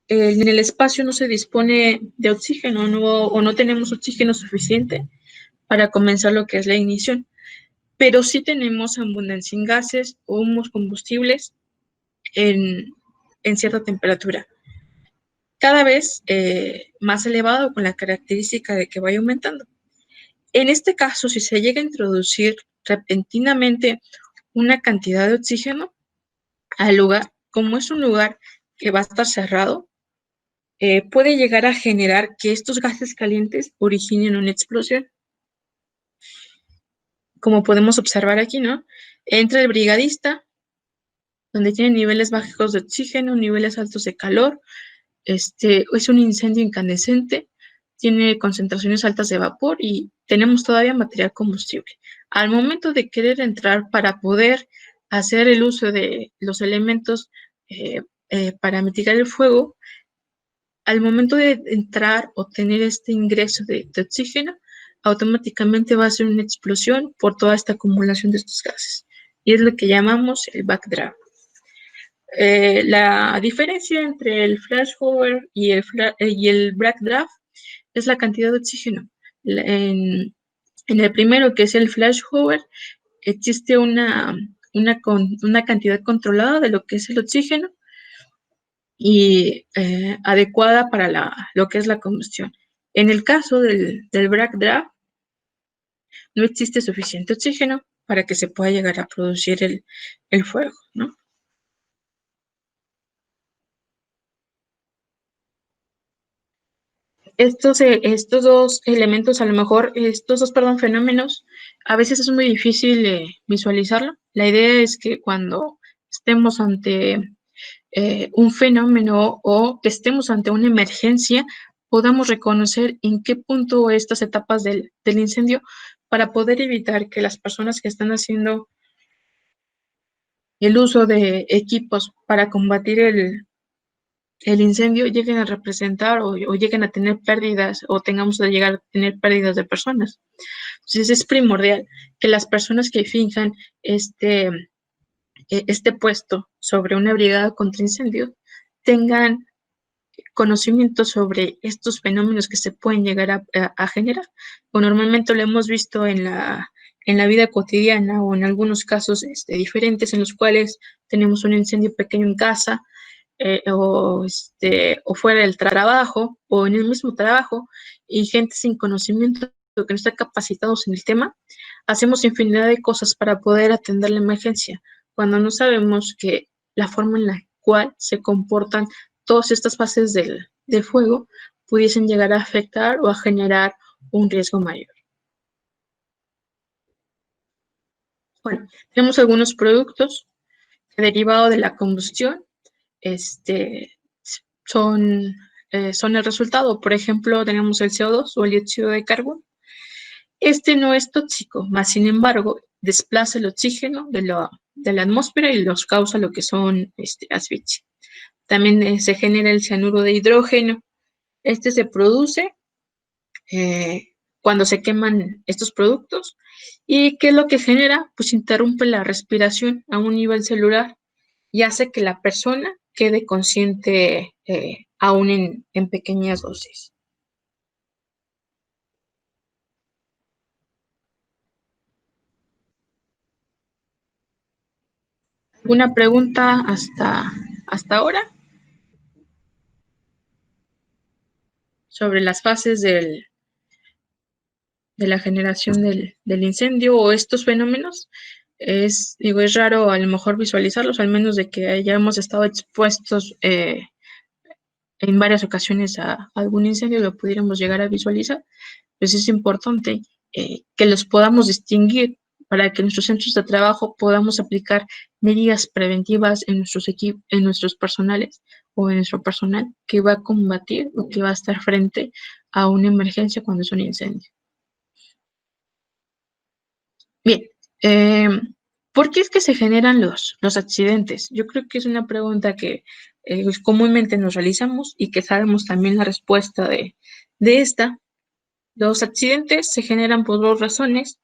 en el espacio no se dispone de oxígeno o no tenemos oxígeno suficiente para comenzar lo que es la ignición, pero sí tenemos abundancia en gases o humos combustibles en cierta temperatura. Cada vez más elevado con la característica de que vaya aumentando. En este caso, si se llega a introducir repentinamente una cantidad de oxígeno al lugar, como es un lugar que va a estar cerrado, puede llegar a generar que estos gases calientes originen una explosión. Como podemos observar aquí, ¿no? Entra el brigadista, donde tiene niveles bajos de oxígeno, niveles altos de calor, es un incendio incandescente, tiene concentraciones altas de vapor y tenemos todavía material combustible. Al momento de querer entrar para poder hacer el uso de los elementos para mitigar el fuego, al momento de entrar o tener este ingreso de oxígeno, automáticamente va a ser una explosión por toda esta acumulación de estos gases. Y es lo que llamamos el backdraft. La diferencia entre el flashover y el backdraft es la cantidad de oxígeno. En el primero, que es el flashover, existe una cantidad controlada de lo que es el oxígeno y adecuada para lo que es la combustión. En el caso del backdraft, no existe suficiente oxígeno para que se pueda llegar a producir el fuego, ¿no? Estos dos elementos, a lo mejor, fenómenos, a veces es muy difícil visualizarlo. La idea es que cuando estemos ante un fenómeno o estemos ante una emergencia, podamos reconocer en qué punto estas etapas del incendio para poder evitar que las personas que están haciendo el uso de equipos para combatir el incendio lleguen a representar o lleguen a tener pérdidas o tengamos que llegar a tener pérdidas de personas. Entonces es primordial que las personas que finjan este puesto sobre una brigada contra incendios tengan conocimiento sobre estos fenómenos que se pueden llegar a generar. O normalmente lo hemos visto en la vida cotidiana o en algunos casos diferentes en los cuales tenemos un incendio pequeño en casa o fuera del trabajo o en el mismo trabajo y gente sin conocimiento que no está capacitados en el tema, hacemos infinidad de cosas para poder atender la emergencia, cuando no sabemos que la forma en la cual se comportan todas estas fases del fuego pudiesen llegar a afectar o a generar un riesgo mayor. Bueno, tenemos algunos productos que derivados de la combustión son, son el resultado. Por ejemplo, tenemos el CO2 o el dióxido de carbono. Este no es tóxico, más sin embargo, desplaza el oxígeno de la atmósfera y los causa lo que son asfixia. También se genera el cianuro de hidrógeno. Este se produce cuando se queman estos productos. ¿Y qué es lo que genera? Pues interrumpe la respiración a un nivel celular y hace que la persona quede consciente aún en pequeñas dosis. ¿Alguna pregunta hasta ahora sobre las fases de la generación del incendio o estos fenómenos? Es raro a lo mejor visualizarlos, al menos de que hayamos estado expuestos en varias ocasiones a algún incendio, lo pudiéramos llegar a visualizar. Pues es importante que los podamos distinguir para que en nuestros centros de trabajo podamos aplicar medidas preventivas en nuestros equipos, en nuestros personales o en nuestro personal que va a combatir o que va a estar frente a una emergencia cuando es un incendio. Bien, ¿por qué es que se generan los accidentes? Yo creo que es una pregunta que comúnmente nos realizamos y que sabemos también la respuesta de esta. Los accidentes se generan por dos razones,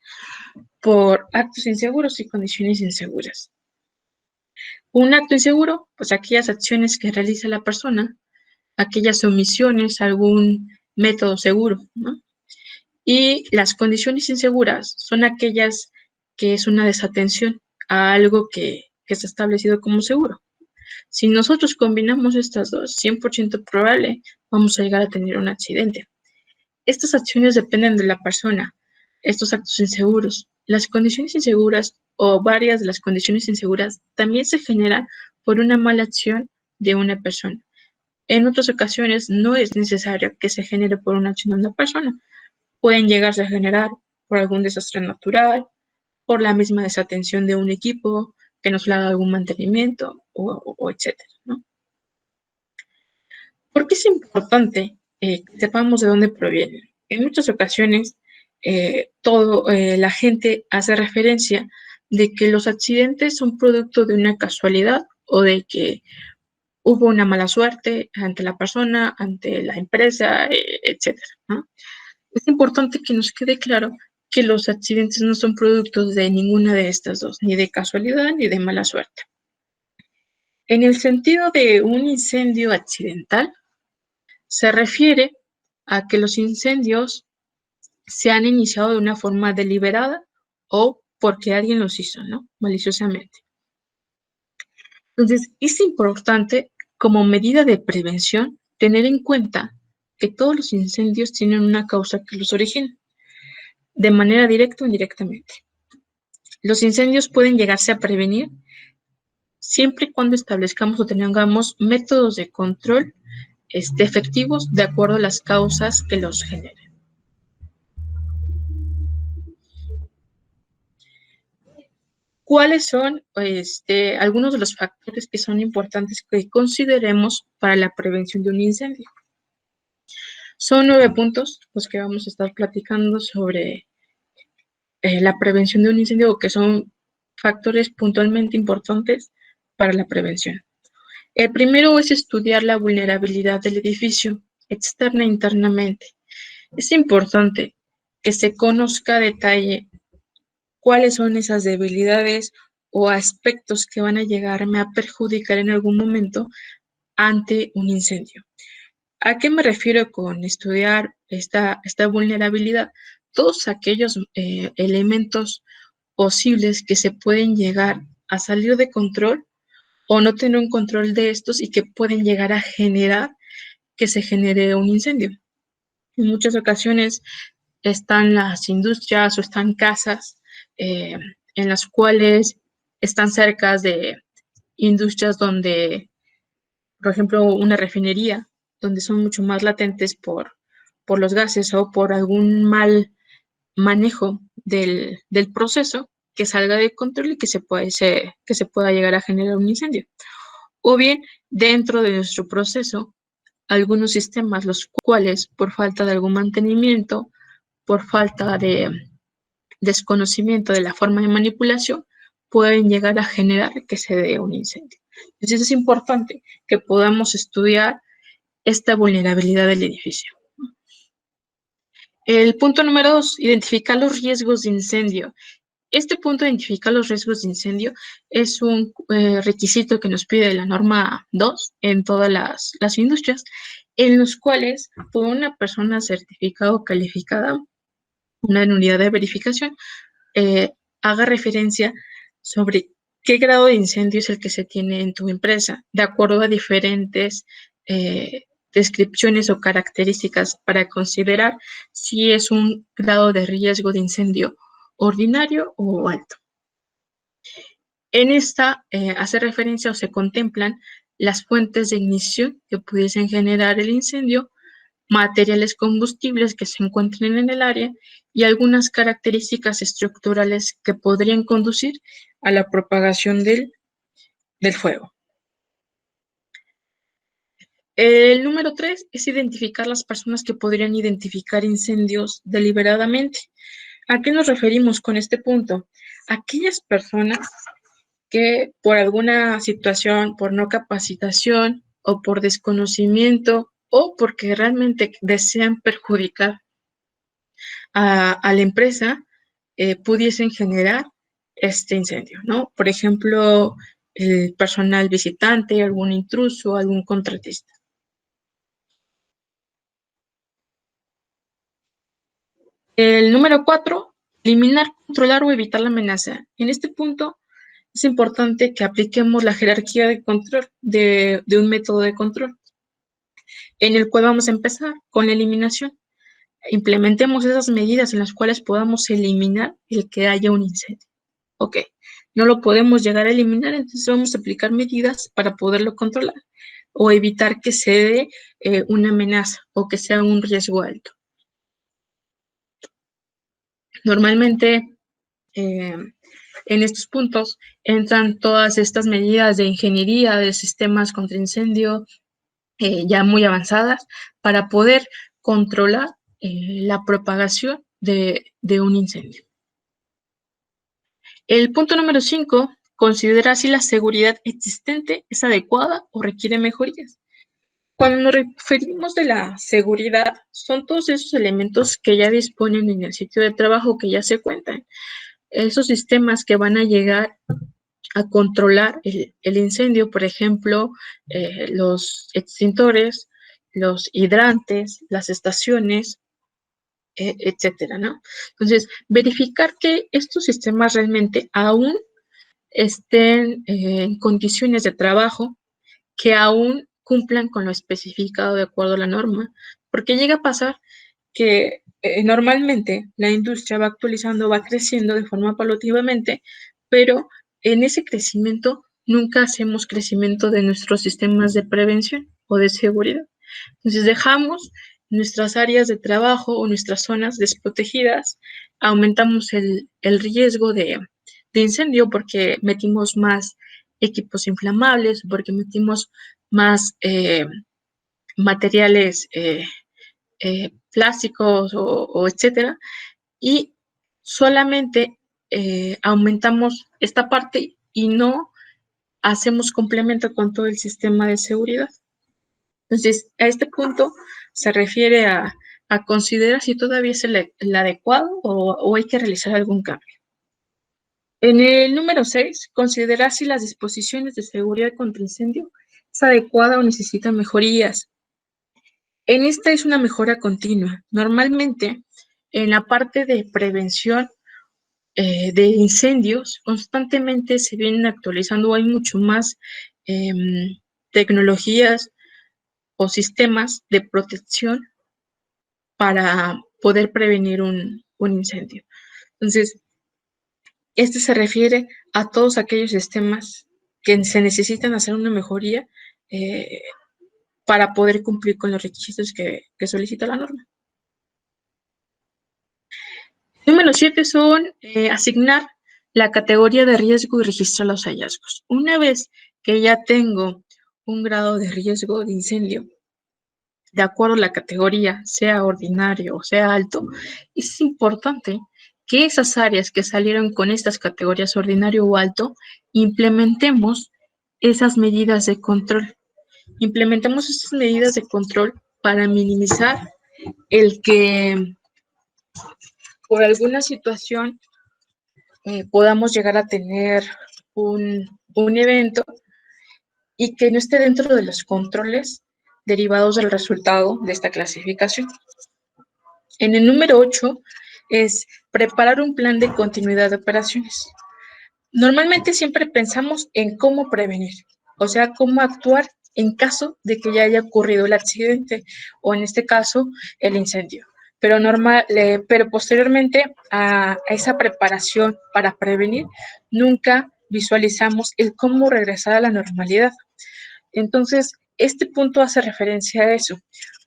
por actos inseguros y condiciones inseguras. Un acto inseguro, pues aquellas acciones que realiza la persona, aquellas omisiones, algún método seguro, ¿no? Y las condiciones inseguras son aquellas que es una desatención a algo que está establecido como seguro. Si nosotros combinamos estas dos, 100% probable, vamos a llegar a tener un accidente. Estas acciones dependen de la persona, estos actos inseguros. Las condiciones inseguras o varias de las condiciones inseguras también se generan por una mala acción de una persona. En otras ocasiones no es necesario que se genere por una acción de una persona. Pueden llegarse a generar por algún desastre natural, por la misma desatención de un equipo que nos le haga algún mantenimiento o etcétera, ¿no? ¿Por qué es importante que sepamos de dónde provienen? En muchas ocasiones, la gente hace referencia de que los accidentes son producto de una casualidad o de que hubo una mala suerte ante la persona, ante la empresa, etcétera, ¿no? Es importante que nos quede claro que los accidentes no son productos de ninguna de estas dos, ni de casualidad ni de mala suerte. En el sentido de un incendio accidental, se refiere a que los incendios se han iniciado de una forma deliberada o porque alguien los hizo, ¿no? Maliciosamente. Entonces, es importante, como medida de prevención, tener en cuenta que todos los incendios tienen una causa que los origina, de manera directa o indirectamente. Los incendios pueden llegarse a prevenir siempre y cuando establezcamos o tengamos métodos de control efectivos de acuerdo a las causas que los generen. ¿Cuáles son algunos de los factores que son importantes que consideremos para la prevención de un incendio? Son 9 puntos los que vamos a estar platicando sobre la prevención de un incendio, que son factores puntualmente importantes para la prevención. El primero es estudiar la vulnerabilidad del edificio, externa e internamente. Es importante que se conozca a detalle cuáles son esas debilidades o aspectos que van a llegarme a perjudicar en algún momento ante un incendio. ¿A qué me refiero con estudiar esta vulnerabilidad? Todos aquellos elementos posibles que se pueden llegar a salir de control o no tener un control de estos y que pueden llegar a generar que se genere un incendio. En muchas ocasiones están las industrias o están casas en las cuales están cerca de industrias donde, por ejemplo, una refinería, donde son mucho más latentes por los gases o por algún mal manejo del proceso que salga de control y que se pueda llegar a generar un incendio. O bien, dentro de nuestro proceso, algunos sistemas los cuales, por falta de algún mantenimiento, por falta de desconocimiento de la forma de manipulación, pueden llegar a generar que se dé un incendio. Entonces es importante que podamos estudiar esta vulnerabilidad del edificio. El punto número 2, identificar los riesgos de incendio. Este punto de identificar los riesgos de incendio es un requisito que nos pide la norma 2 en todas las industrias, en los cuales por una persona certificada o calificada, una unidad de verificación, haga referencia sobre qué grado de incendio es el que se tiene en tu empresa, de acuerdo a diferentes descripciones o características para considerar si es un grado de riesgo de incendio ordinario o alto. En esta hace referencia o se contemplan las fuentes de ignición que pudiesen generar el incendio, materiales combustibles que se encuentren en el área y algunas características estructurales que podrían conducir a la propagación del fuego. El número 3 es identificar las personas que podrían identificar incendios deliberadamente. ¿A qué nos referimos con este punto? Aquellas personas que por alguna situación, por no capacitación o por desconocimiento o porque realmente desean perjudicar a la empresa, pudiesen generar este incendio, ¿no? Por ejemplo, el personal visitante, algún intruso, algún contratista. El número 4, eliminar, controlar o evitar la amenaza. En este punto es importante que apliquemos la jerarquía de control de un método de control, en el cual vamos a empezar con la eliminación. Implementemos esas medidas en las cuales podamos eliminar el que haya un incendio. Ok, no lo podemos llegar a eliminar, entonces vamos a aplicar medidas para poderlo controlar o evitar que se dé una amenaza o que sea un riesgo alto. Normalmente en estos puntos entran todas estas medidas de ingeniería de sistemas contra incendio ya muy avanzadas para poder controlar la propagación de un incendio. El punto número 5, considera si la seguridad existente es adecuada o requiere mejorías. Cuando nos referimos de la seguridad, son todos esos elementos que ya disponen en el sitio de trabajo, que ya se cuentan. Esos sistemas que van a llegar a controlar el incendio, por ejemplo, los extintores, los hidrantes, las estaciones, etcétera, ¿no? Entonces, verificar que estos sistemas realmente aún estén en condiciones de trabajo, que aún cumplan con lo especificado de acuerdo a la norma, porque llega a pasar que normalmente la industria va actualizando, va creciendo de forma paulativamente, pero en ese crecimiento nunca hacemos crecimiento de nuestros sistemas de prevención o de seguridad. Entonces dejamos nuestras áreas de trabajo o nuestras zonas desprotegidas, aumentamos el riesgo de incendio porque metimos más equipos inflamables, porque metimos más materiales plásticos o etcétera, y solamente aumentamos esta parte y no hacemos complemento con todo el sistema de seguridad. Entonces, a este punto se refiere a considerar si todavía es el adecuado o hay que realizar algún cambio. En el número 6, considerar si las disposiciones de seguridad contra incendio es adecuada o necesita mejorías. En esta es una mejora continua. Normalmente, en la parte de prevención de incendios, constantemente se vienen actualizando, hay mucho más tecnologías o sistemas de protección para poder prevenir un incendio. Entonces, este se refiere a todos aquellos sistemas que se necesitan hacer una mejoría eh, para poder cumplir con los requisitos que solicita la norma. Número 7 son asignar la categoría de riesgo y registrar los hallazgos. Una vez que ya tengo un grado de riesgo de incendio, de acuerdo a la categoría, sea ordinario o sea alto, es importante que esas áreas que salieron con estas categorías ordinario o alto, implementemos esas medidas de control. Implementemos esas medidas de control para minimizar el que por alguna situación podamos llegar a tener un evento y que no esté dentro de los controles derivados del resultado de esta clasificación. En el número 8 es preparar un plan de continuidad de operaciones. Normalmente siempre pensamos en cómo prevenir, o sea, cómo actuar en caso de que ya haya ocurrido el accidente o en este caso el incendio. Pero posteriormente a esa preparación para prevenir, nunca visualizamos el cómo regresar a la normalidad. Entonces, este punto hace referencia a eso.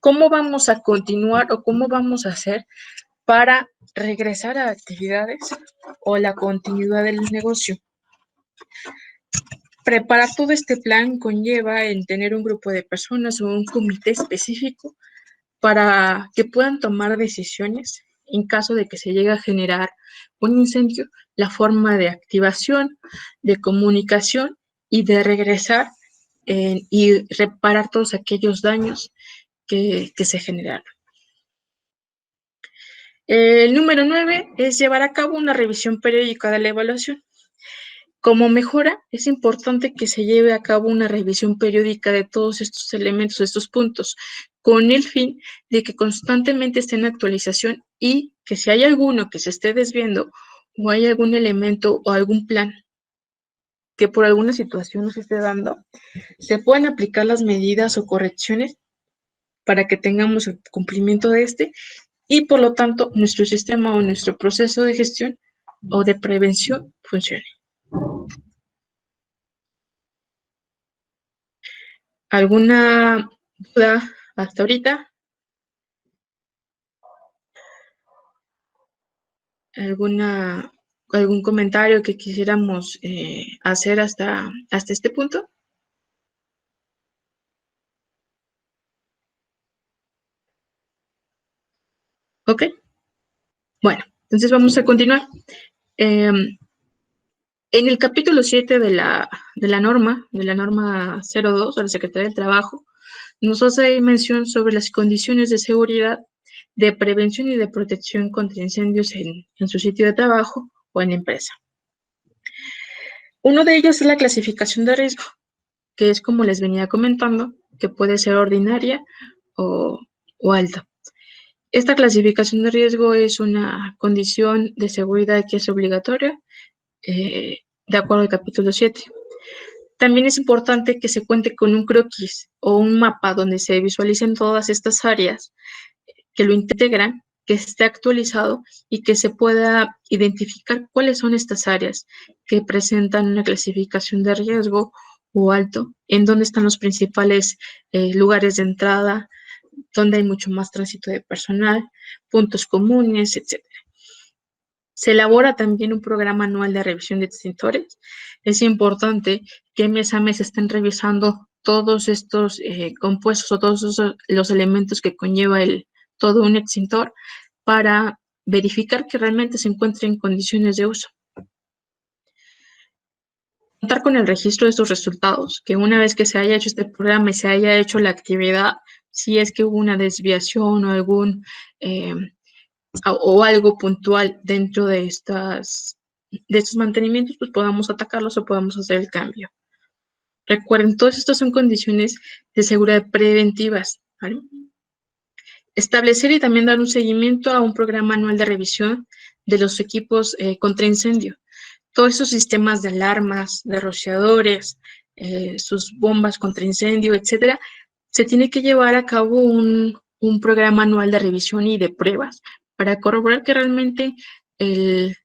¿Cómo vamos a continuar o cómo vamos a hacer para regresar a actividades o la continuidad del negocio? Preparar todo este plan conlleva en tener un grupo de personas o un comité específico para que puedan tomar decisiones en caso de que se llegue a generar un incendio, la forma de activación, de comunicación y de regresar y reparar todos aquellos daños que se generaron. El número 9 es llevar a cabo una revisión periódica de la evaluación. Como mejora, es importante que se lleve a cabo una revisión periódica de todos estos elementos, estos puntos, con el fin de que constantemente esté en actualización y que si hay alguno que se esté desviando o hay algún elemento o algún plan que por alguna situación no se esté dando, se pueden aplicar las medidas o correcciones para que tengamos el cumplimiento de este y por lo tanto nuestro sistema o nuestro proceso de gestión o de prevención funcione. ¿Alguna duda hasta ahorita? ¿Algún comentario que quisiéramos hacer hasta este punto? Ok, bueno, entonces vamos a continuar. En el capítulo 7 de la norma 02 de la Secretaría del Trabajo, nos hace mención sobre las condiciones de seguridad, de prevención y de protección contra incendios en su sitio de trabajo o en empresa. Uno de ellos es la clasificación de riesgo, que es como les venía comentando, que puede ser ordinaria o alta. Esta clasificación de riesgo es una condición de seguridad que es obligatoria, de acuerdo al capítulo 7. También es importante que se cuente con un croquis o un mapa donde se visualicen todas estas áreas que lo integran, que esté actualizado y que se pueda identificar cuáles son estas áreas que presentan una clasificación de riesgo o alto, en dónde están los principales lugares de entrada, donde hay mucho más tránsito de personal, puntos comunes, etc. Se elabora también un programa anual de revisión de extintores. Es importante que mes a mes estén revisando todos estos compuestos o todos los elementos que conlleva todo un extintor para verificar que realmente se encuentre en condiciones de uso. Contar con el registro de estos resultados, que una vez que se haya hecho este programa y se haya hecho la actividad, si es que hubo una desviación o algo puntual dentro de estos mantenimientos, pues podamos atacarlos o podamos hacer el cambio. Recuerden, todas estas son condiciones de seguridad preventivas, ¿vale? Establecer y también dar un seguimiento a un programa anual de revisión de los equipos contra incendio. Todos esos sistemas de alarmas, de rociadores, sus bombas contra incendio, etcétera, se tiene que llevar a cabo un programa anual de revisión y de pruebas para corroborar que realmente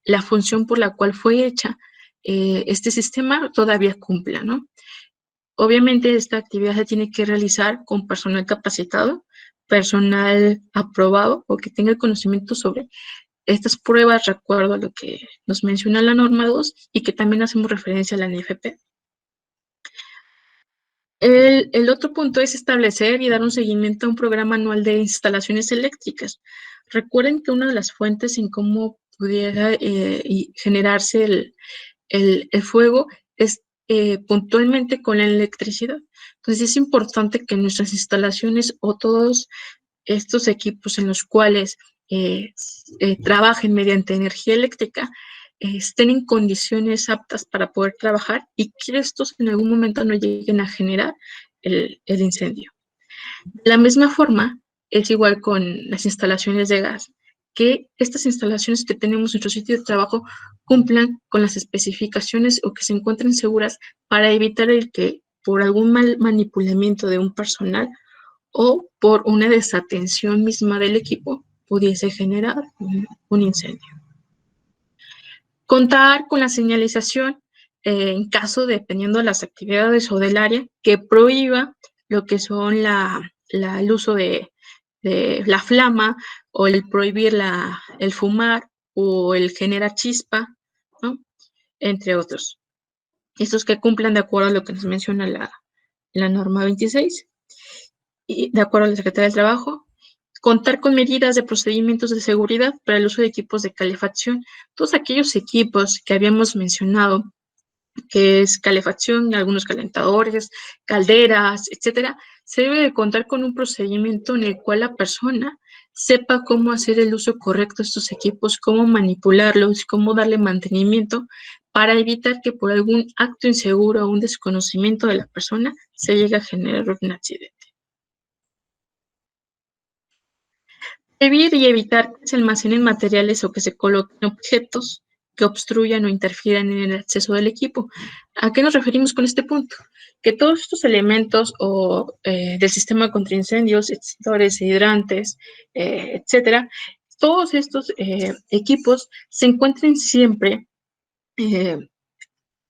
la función por la cual fue hecha este sistema todavía cumpla, ¿no? Obviamente esta actividad se tiene que realizar con personal capacitado, personal aprobado o que tenga el conocimiento sobre estas pruebas, recuerdo a lo que nos menciona la norma 2 y que también hacemos referencia a la NFP. El otro punto es establecer y dar un seguimiento a un programa anual de instalaciones eléctricas. Recuerden que una de las fuentes en cómo pudiera generarse el fuego es puntualmente con la electricidad. Entonces es importante que nuestras instalaciones o todos estos equipos en los cuales trabajen mediante energía eléctrica estén en condiciones aptas para poder trabajar y que estos en algún momento no lleguen a generar el incendio. De la misma forma, es igual con las instalaciones de gas, que estas instalaciones que tenemos en nuestro sitio de trabajo cumplan con las especificaciones o que se encuentren seguras para evitar el que por algún mal manipulamiento de un personal o por una desatención misma del equipo pudiese generar un incendio. Contar con la señalización en caso, dependiendo de las actividades o del área, que prohíba lo que son el uso de la flama o el prohibir el fumar o el generar chispa, ¿no? Entre otros. Estos que cumplan de acuerdo a lo que nos menciona la norma 26 y de acuerdo a la Secretaría del Trabajo. Contar con medidas de procedimientos de seguridad para el uso de equipos de calefacción. Todos aquellos equipos que habíamos mencionado, que es calefacción, algunos calentadores, calderas, etcétera, se debe de contar con un procedimiento en el cual la persona sepa cómo hacer el uso correcto de estos equipos, cómo manipularlos, cómo darle mantenimiento para evitar que por algún acto inseguro o un desconocimiento de la persona se llegue a generar un accidente. Prevenir y evitar que se almacenen materiales o que se coloquen objetos que obstruyan o interfieran en el acceso del equipo. ¿A qué nos referimos con este punto? Que todos estos elementos del sistema contra incendios, extintores, hidrantes, etcétera, todos estos equipos se encuentren siempre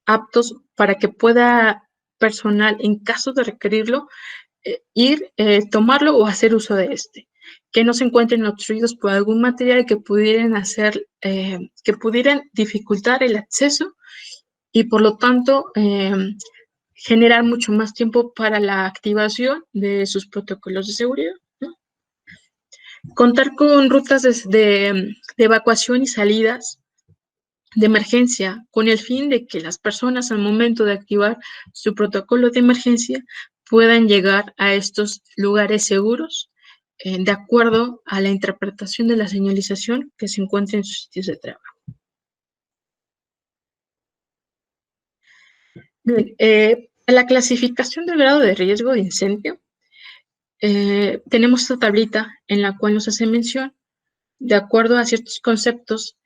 aptos para que pueda personal, en caso de requerirlo, tomarlo o hacer uso de este. Que no se encuentren obstruidos por algún material que pudieran dificultar el acceso y por lo tanto generar mucho más tiempo para la activación de sus protocolos de seguridad, ¿no? Contar con rutas de evacuación y salidas de emergencia con el fin de que las personas al momento de activar su protocolo de emergencia puedan llegar a estos lugares seguros de acuerdo a la interpretación de la señalización que se encuentra en sus sitios de trabajo. Bien, la clasificación del grado de riesgo de incendio, tenemos esta tablita en la cual nos hace mención, de acuerdo a ciertos conceptos,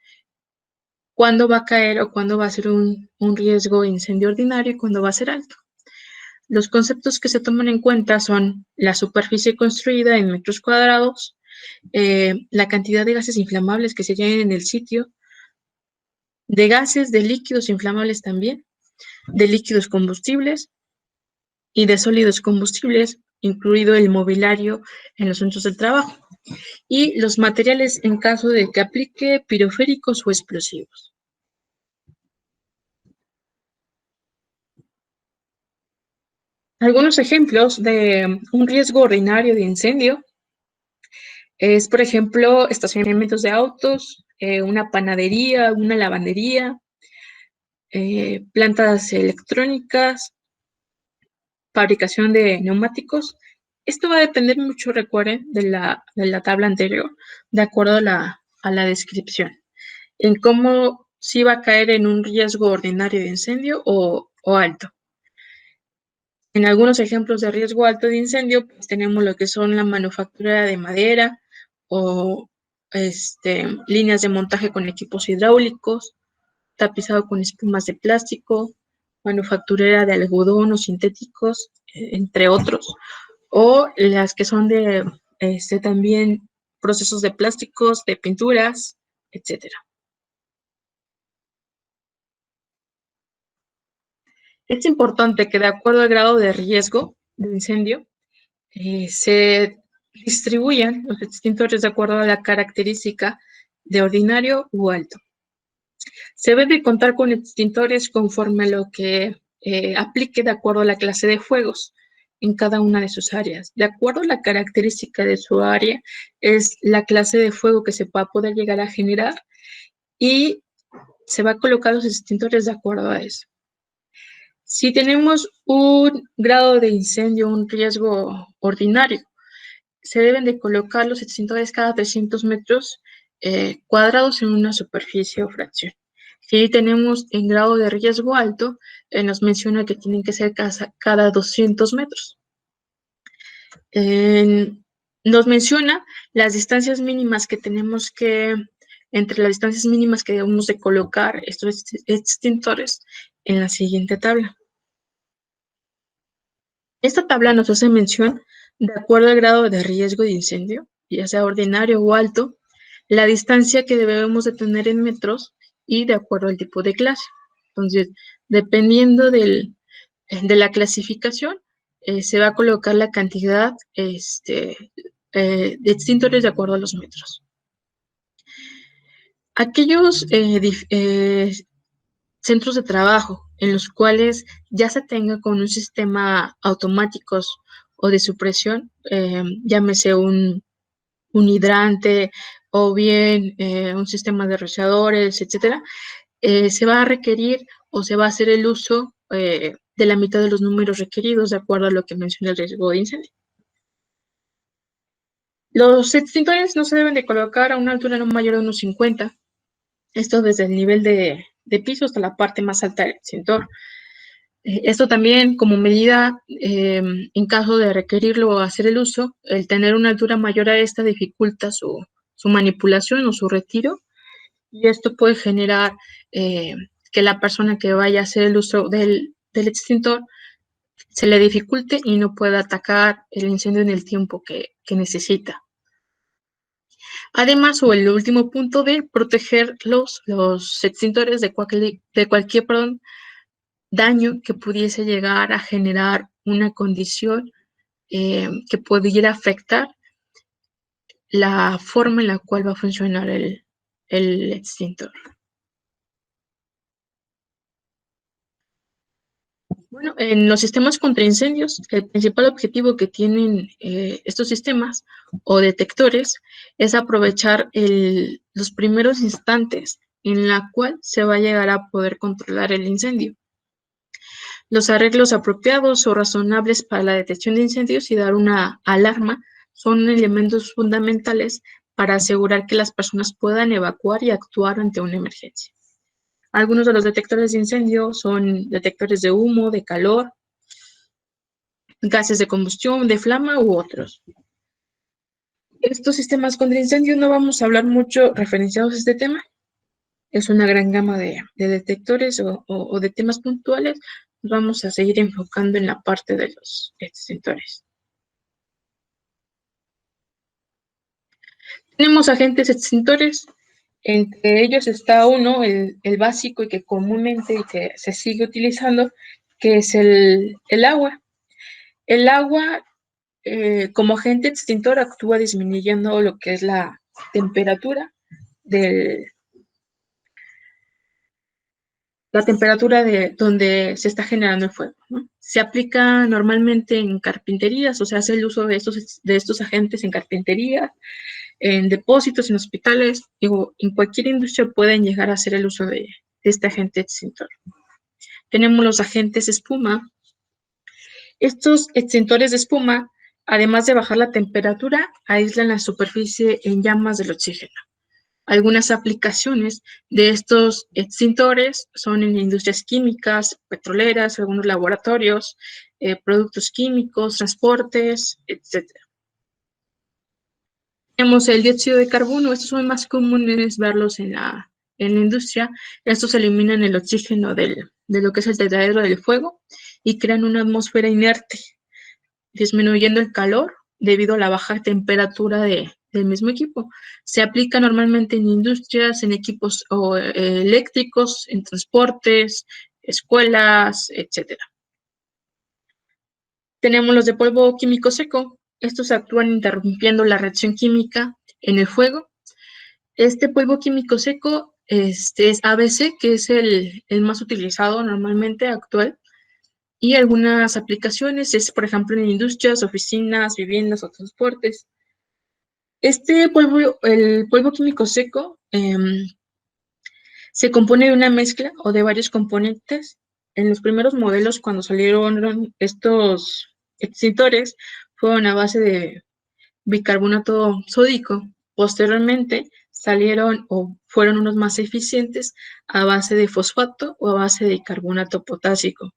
cuándo va a caer o cuándo va a ser un riesgo de incendio ordinario y cuándo va a ser alto. Los conceptos que se toman en cuenta son la superficie construida en metros cuadrados, la cantidad de gases inflamables que se tienen en el sitio, de gases, de líquidos inflamables también, de líquidos combustibles y de sólidos combustibles, incluido el mobiliario en los centros del trabajo, y los materiales en caso de que aplique piroféricos o explosivos. Algunos ejemplos de un riesgo ordinario de incendio es, por ejemplo, estacionamientos de autos, una panadería, una lavandería, plantas electrónicas, fabricación de neumáticos. Esto va a depender mucho, recuerden, de la tabla anterior, de acuerdo a la descripción, en cómo si va a caer en un riesgo ordinario de incendio o alto. En algunos ejemplos de riesgo alto de incendio, pues tenemos lo que son la manufactura de madera o líneas de montaje con equipos hidráulicos, tapizado con espumas de plástico, manufacturera de algodón o sintéticos, entre otros, o las que son de también procesos de plásticos, de pinturas, etcétera. Es importante que de acuerdo al grado de riesgo de incendio, se distribuyan los extintores de acuerdo a la característica de ordinario u alto. Se debe de contar con extintores conforme a lo que aplique de acuerdo a la clase de fuegos en cada una de sus áreas. De acuerdo a la característica de su área, es la clase de fuego que se va a poder llegar a generar y se va a colocar los extintores de acuerdo a eso. Si tenemos un grado de incendio, un riesgo ordinario, se deben de colocar los extintores cada 300 metros cuadrados en una superficie o fracción. Si tenemos en grado de riesgo alto, nos menciona que tienen que ser cada 200 metros. Nos menciona las distancias mínimas que tenemos que, entre las distancias mínimas que debemos de colocar estos extintores en la siguiente tabla. Esta tabla nos hace mención, de acuerdo al grado de riesgo de incendio, ya sea ordinario o alto, la distancia que debemos de tener en metros y de acuerdo al tipo de clase. Entonces, dependiendo de la clasificación, se va a colocar la cantidad de extintores de acuerdo a los metros. Aquellos centros de trabajo en los cuales ya se tenga con un sistema automáticos o de supresión, llámese un hidrante o bien un sistema de rociadores, etcétera, se va a requerir o se va a hacer el uso de la mitad de los números requeridos de acuerdo a lo que menciona el riesgo de incendio. Los extintores no se deben de colocar a una altura no mayor de unos 50, esto desde el nivel de piso hasta la parte más alta del extintor. Esto también como medida, en caso de requerirlo o hacer el uso, el tener una altura mayor a esta dificulta su manipulación o su retiro, y esto puede generar que la persona que vaya a hacer el uso del extintor se le dificulte y no pueda atacar el incendio en el tiempo que necesita. Además, o el último punto de proteger los extintores de cualquier daño que pudiese llegar a generar una condición que pudiera afectar la forma en la cual va a funcionar el extintor. Bueno, en los sistemas contra incendios, el principal objetivo que tienen estos sistemas o detectores es aprovechar los primeros instantes en la cual se va a llegar a poder controlar el incendio. Los arreglos apropiados o razonables para la detección de incendios y dar una alarma son elementos fundamentales para asegurar que las personas puedan evacuar y actuar ante una emergencia. Algunos de los detectores de incendio son detectores de humo, de calor, gases de combustión, de flama u otros. Estos sistemas contra incendios no vamos a hablar mucho referenciados a este tema. Es una gran gama de detectores o de temas puntuales. Nos vamos a seguir enfocando en la parte de los extintores. Tenemos agentes extintores. Entre ellos está uno, el básico y que comúnmente y que se sigue utilizando, que es el agua. El agua, como agente extintor, actúa disminuyendo lo que es la temperatura de donde se está generando el fuego, ¿no? Se aplica normalmente en carpinterías, o sea, hace el uso de estos agentes en carpintería, en depósitos, en hospitales, digo, en cualquier industria pueden llegar a hacer el uso de este agente extintor. Tenemos los agentes espuma. Estos extintores de espuma, además de bajar la temperatura, aíslan la superficie en llamas del oxígeno. Algunas aplicaciones de estos extintores son en industrias químicas, petroleras, algunos laboratorios, productos químicos, transportes, etc. Tenemos el dióxido de carbono. Estos son más comunes verlos en la industria. Estos eliminan el oxígeno de lo que es el tetraedro del fuego y crean una atmósfera inerte, disminuyendo el calor debido a la baja temperatura del mismo equipo. Se aplica normalmente en industrias, en equipos eléctricos, en transportes, escuelas, etc. Tenemos los de polvo químico seco. Estos actúan interrumpiendo la reacción química en el fuego. Este polvo químico seco es ABC, que es el más utilizado normalmente actual, y algunas aplicaciones es, por ejemplo, en industrias, oficinas, viviendas o transportes. El polvo químico seco, se compone de una mezcla o de varios componentes. En los primeros modelos, cuando salieron estos extintores, fueron a base de bicarbonato sódico. Posteriormente salieron o fueron unos más eficientes a base de fosfato o a base de carbonato potásico.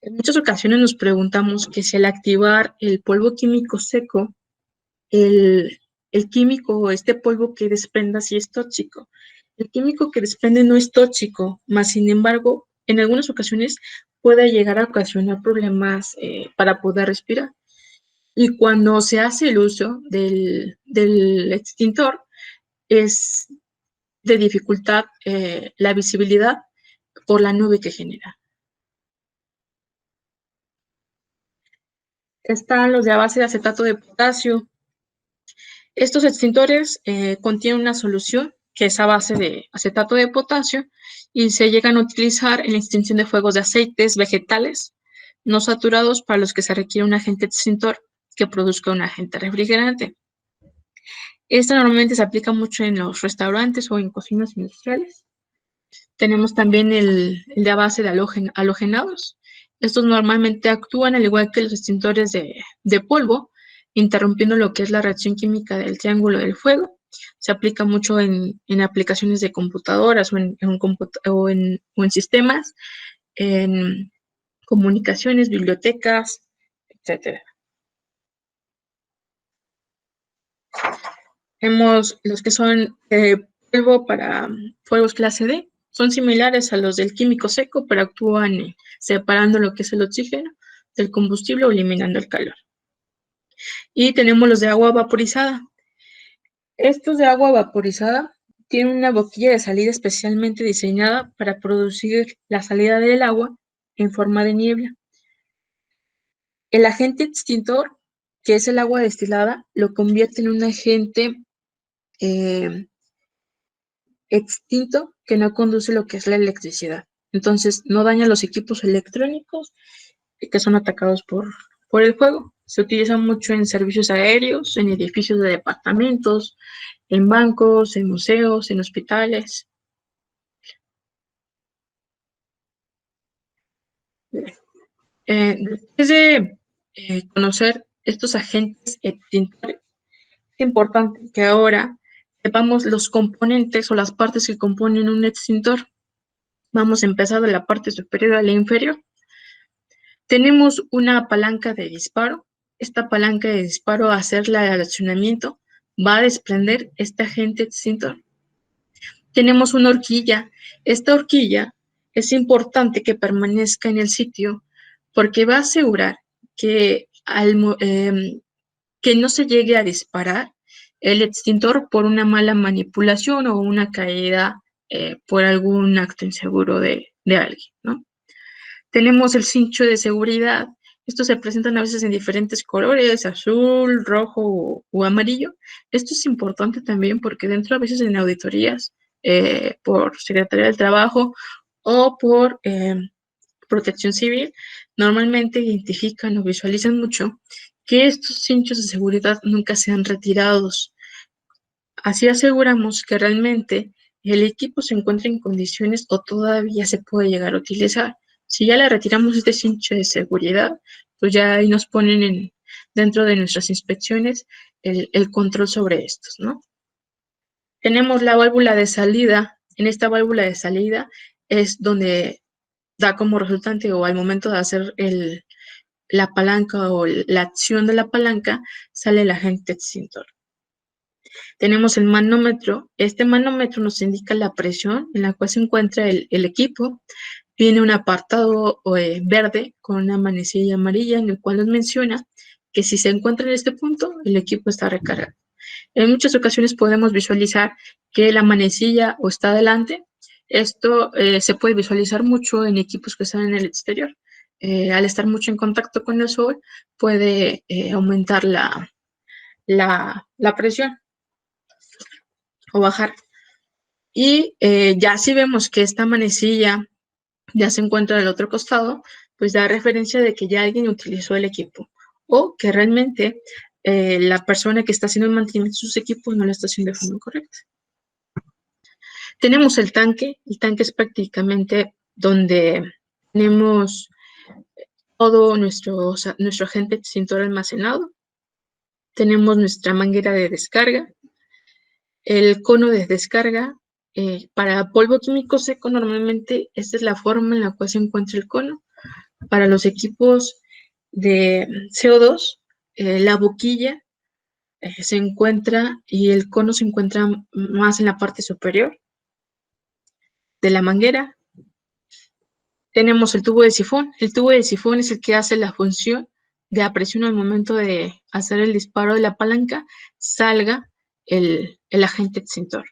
En muchas ocasiones nos preguntamos que si al activar el polvo químico seco, el químico o este polvo que desprenda si es tóxico. El químico que desprende no es tóxico, mas sin embargo, en algunas ocasiones puede llegar a ocasionar problemas para poder respirar. Y cuando se hace el uso del extintor, es de dificultad la visibilidad por la nube que genera. Están los de a base de acetato de potasio. Estos extintores contienen una solución que es a base de acetato de potasio y se llegan a utilizar en la extinción de fuegos de aceites vegetales no saturados para los que se requiere un agente extintor que produzca un agente refrigerante. Esta normalmente se aplica mucho en los restaurantes o en cocinas industriales. Tenemos también el de a base de halogenados. Estos normalmente actúan al igual que los extintores de polvo, interrumpiendo lo que es la reacción química del triángulo del fuego. Se aplica mucho en aplicaciones de computadoras o en sistemas, en comunicaciones, bibliotecas, etc. Tenemos los que son polvo para fuegos clase D. Son similares a los del químico seco, pero actúan separando lo que es el oxígeno del combustible o eliminando el calor. Y tenemos los de agua vaporizada. Estos de agua vaporizada tienen una boquilla de salida especialmente diseñada para producir la salida del agua en forma de niebla. El agente extintor, que es el agua destilada, lo convierte en un agente extinto que no conduce lo que es la electricidad. Entonces, no daña los equipos electrónicos que son atacados por el fuego. Se utiliza mucho en servicios aéreos, en edificios de departamentos, en bancos, en museos, en hospitales. Después de conocer estos agentes extintores, es importante que ahora sepamos los componentes o las partes que componen un extintor. Vamos a empezar de la parte superior a la inferior. Tenemos una palanca de disparo. Esta palanca de disparo, al hacerla de accionamiento, va a desprender este agente extintor. Tenemos una horquilla. Esta horquilla es importante que permanezca en el sitio porque va a asegurar que, que no se llegue a disparar el extintor por una mala manipulación o una caída por algún acto inseguro de alguien, ¿no? Tenemos el cincho de seguridad. Estos se presentan a veces en diferentes colores, azul, rojo o amarillo. Esto es importante también porque dentro a veces en auditorías por Secretaría del Trabajo o por Protección Civil, normalmente identifican o visualizan mucho que estos cinchos de seguridad nunca sean retirados. Así aseguramos que realmente el equipo se encuentra en condiciones o todavía se puede llegar a utilizar. Si ya le retiramos este cincho de seguridad, pues ya ahí nos ponen dentro de nuestras inspecciones el control sobre estos, ¿no? Tenemos la válvula de salida. En esta válvula de salida es donde da como resultante o al momento de hacer la palanca o la acción de la palanca, sale el agente extintor. Tenemos el manómetro. Este manómetro nos indica la presión en la cual se encuentra el equipo. Viene un apartado verde con una manecilla amarilla en el cual nos menciona que si se encuentra en este punto, el equipo está recargado. En muchas ocasiones podemos visualizar que la manecilla o está adelante. Esto se puede visualizar mucho en equipos que están en el exterior. Al estar mucho en contacto con el sol, puede aumentar la presión o bajar. Y ya si vemos que esta manecilla ya se encuentra del otro costado, pues da referencia de que ya alguien utilizó el equipo o que realmente la persona que está haciendo el mantenimiento de sus equipos no lo está haciendo de forma correcta. Tenemos el tanque es prácticamente donde tenemos todo nuestro agente extintor almacenado. Tenemos nuestra manguera de descarga, el cono de descarga. Para polvo químico seco, normalmente esta es la forma en la cual se encuentra el cono. Para los equipos de CO2, la boquilla se encuentra y el cono se encuentra más en la parte superior de la manguera. Tenemos el tubo de sifón. El tubo de sifón es el que hace la función de a presión al momento de hacer el disparo de la palanca, salga el agente extintor.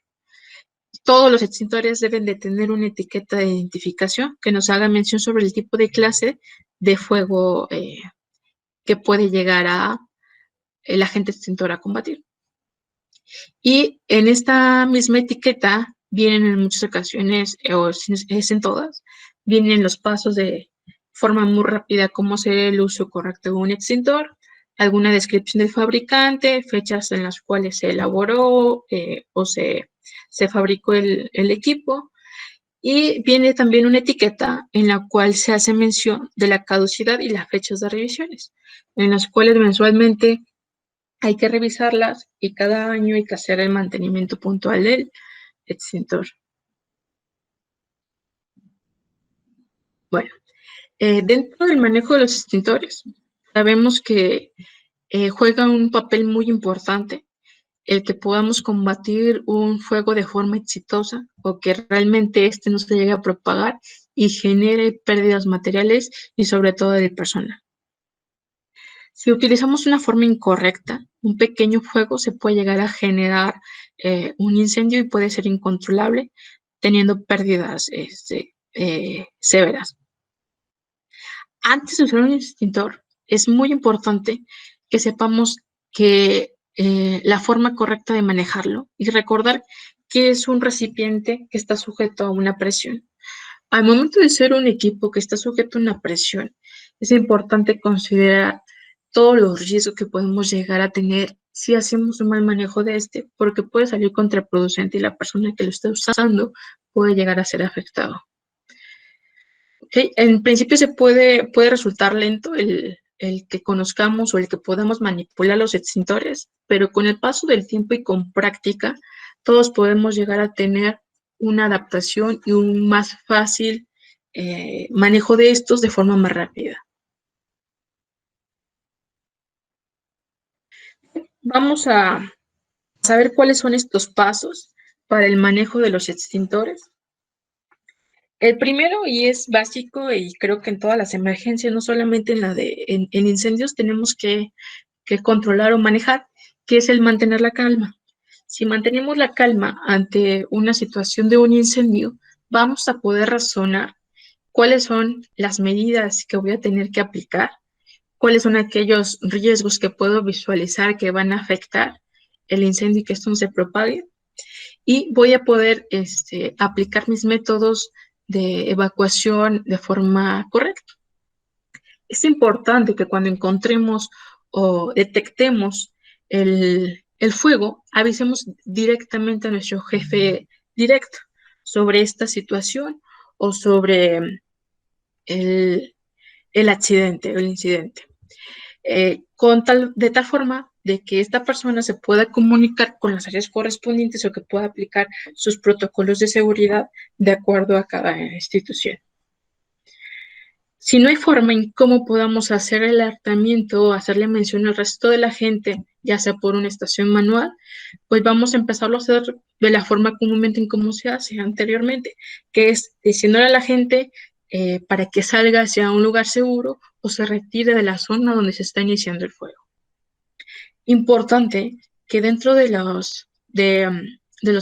Todos los extintores deben de tener una etiqueta de identificación que nos haga mención sobre el tipo de clase de fuego que puede llegar a el agente extintor a combatir. Y en esta misma etiqueta vienen en muchas ocasiones, o es en todas, vienen los pasos de forma muy rápida cómo hacer el uso correcto de un extintor, alguna descripción del fabricante, fechas en las cuales se elaboró o se fabricó el equipo, y viene también una etiqueta en la cual se hace mención de la caducidad y las fechas de revisiones, en las cuales mensualmente hay que revisarlas y cada año hay que hacer el mantenimiento puntual del extintor. Bueno, dentro del manejo de los extintores, sabemos que juega un papel muy importante el que podamos combatir un fuego de forma exitosa o que realmente este no se llegue a propagar y genere pérdidas materiales y sobre todo de personal. Si utilizamos una forma incorrecta, un pequeño fuego se puede llegar a generar un incendio y puede ser incontrolable, teniendo pérdidas severas. Antes de usar un extintor, es muy importante que sepamos que la forma correcta de manejarlo y recordar que es un recipiente que está sujeto a una presión. Al momento de ser un equipo que está sujeto a una presión, es importante considerar todos los riesgos que podemos llegar a tener si hacemos un mal manejo de este, porque puede salir contraproducente y la persona que lo está usando puede llegar a ser afectado. Sí, en principio puede resultar lento el que conozcamos o el que podamos manipular los extintores, pero con el paso del tiempo y con práctica, todos podemos llegar a tener una adaptación y un más fácil manejo de estos de forma más rápida. Vamos a saber cuáles son estos pasos para el manejo de los extintores. El primero, y es básico, y creo que en todas las emergencias, no solamente en incendios, tenemos que controlar o manejar, que es el mantener la calma. Si mantenemos la calma ante una situación de un incendio, vamos a poder razonar cuáles son las medidas que voy a tener que aplicar, cuáles son aquellos riesgos que puedo visualizar que van a afectar el incendio y que esto no se propague, y voy a poder aplicar mis métodos de evacuación de forma correcta. Es importante que cuando encontremos o detectemos el fuego, avisemos directamente a nuestro jefe directo sobre esta situación o sobre el accidente o el incidente. De tal forma de que esta persona se pueda comunicar con las áreas correspondientes o que pueda aplicar sus protocolos de seguridad de acuerdo a cada institución. Si no hay forma en cómo podamos hacer el alertamiento o hacerle mención al resto de la gente, ya sea por una estación manual, pues vamos a empezarlo a hacer de la forma comúnmente en cómo se hace anteriormente, que es diciéndole a la gente para que salga hacia un lugar seguro o se retire de la zona donde se está iniciando el fuego. Importante que dentro de los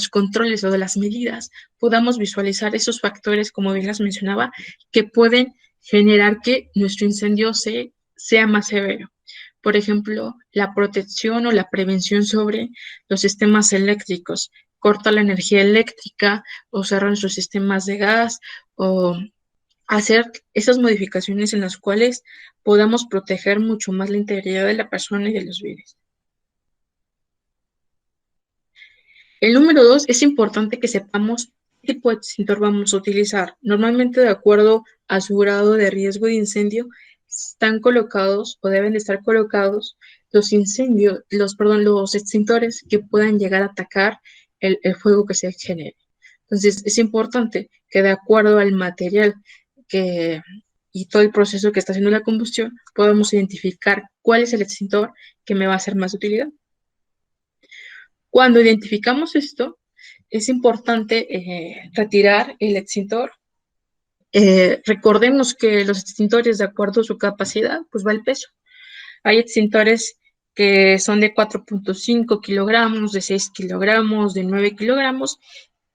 controles o de las medidas podamos visualizar esos factores, como bien las mencionaba, que pueden generar que nuestro incendio sea más severo. Por ejemplo, la protección o la prevención sobre los sistemas eléctricos, corta la energía eléctrica o cerrar nuestros sistemas de gas o hacer esas modificaciones en las cuales podamos proteger mucho más la integridad de la persona y de los bienes. El número 2, es importante que sepamos qué tipo de extintor vamos a utilizar. Normalmente, de acuerdo a su grado de riesgo de incendio, están colocados o deben de estar colocados los extintores que puedan llegar a atacar el fuego que se genere. Entonces, es importante que de acuerdo al material y todo el proceso que está haciendo la combustión, podamos identificar cuál es el extintor que me va a ser más de utilidad. Cuando identificamos esto, es importante retirar el extintor. Recordemos que los extintores, de acuerdo a su capacidad, pues va el peso. Hay extintores que son de 4.5 kilogramos, de 6 kilogramos, de 9 kilogramos,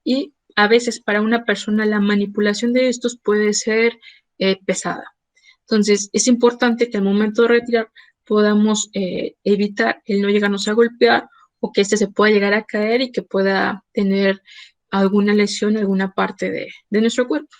y a veces para una persona la manipulación de estos puede ser pesada. Entonces, es importante que al momento de retirar podamos evitar el no llegarnos a golpear o que se pueda llegar a caer y que pueda tener alguna lesión en alguna parte de nuestro cuerpo.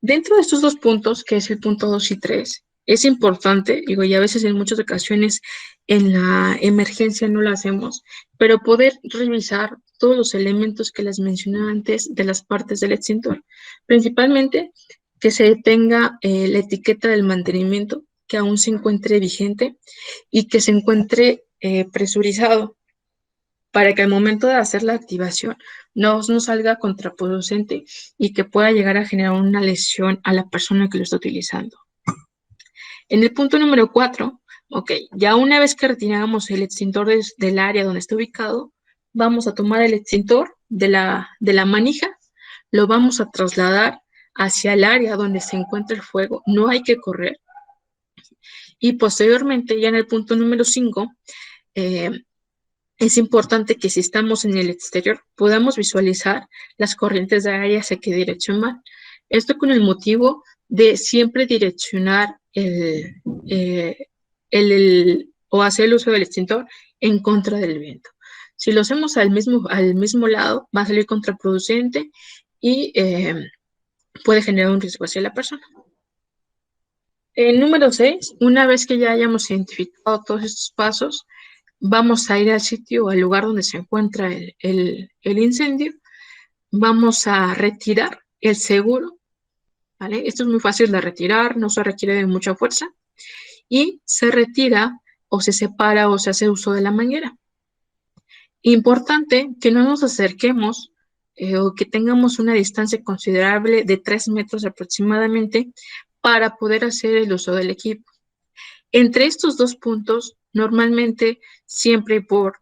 Dentro de estos dos puntos, que es el punto 2 y 3, es importante, digo, y a veces en muchas ocasiones en la emergencia no lo hacemos, pero poder revisar todos los elementos que les mencioné antes de las partes del extintor, principalmente que se tenga la etiqueta del mantenimiento, que aún se encuentre vigente y que se encuentre presurizado para que al momento de hacer la activación no nos salga contraproducente y que pueda llegar a generar una lesión a la persona que lo está utilizando. En el punto número 4, ok, ya una vez que retiramos el extintor del área donde está ubicado, vamos a tomar el extintor de la manija, lo vamos a trasladar hacia el área donde se encuentra el fuego, no hay que correr. Y posteriormente, ya en el punto número 5, es importante que si estamos en el exterior podamos visualizar las corrientes de aire hacia qué dirección van. Esto con el motivo de siempre direccionar o hacer el uso del extintor en contra del viento. Si lo hacemos al mismo lado, va a salir contraproducente y puede generar un riesgo hacia la persona. El número 6, una vez que ya hayamos identificado todos estos pasos, vamos a ir al sitio o al lugar donde se encuentra el incendio, vamos a retirar el seguro ¿vale? Esto es muy fácil de retirar, no se requiere de mucha fuerza y se retira o se separa o se hace uso de la manguera. Importante que no nos acerquemos o que tengamos una distancia considerable de 3 metros aproximadamente para poder hacer el uso del equipo. Entre estos dos puntos, normalmente, siempre por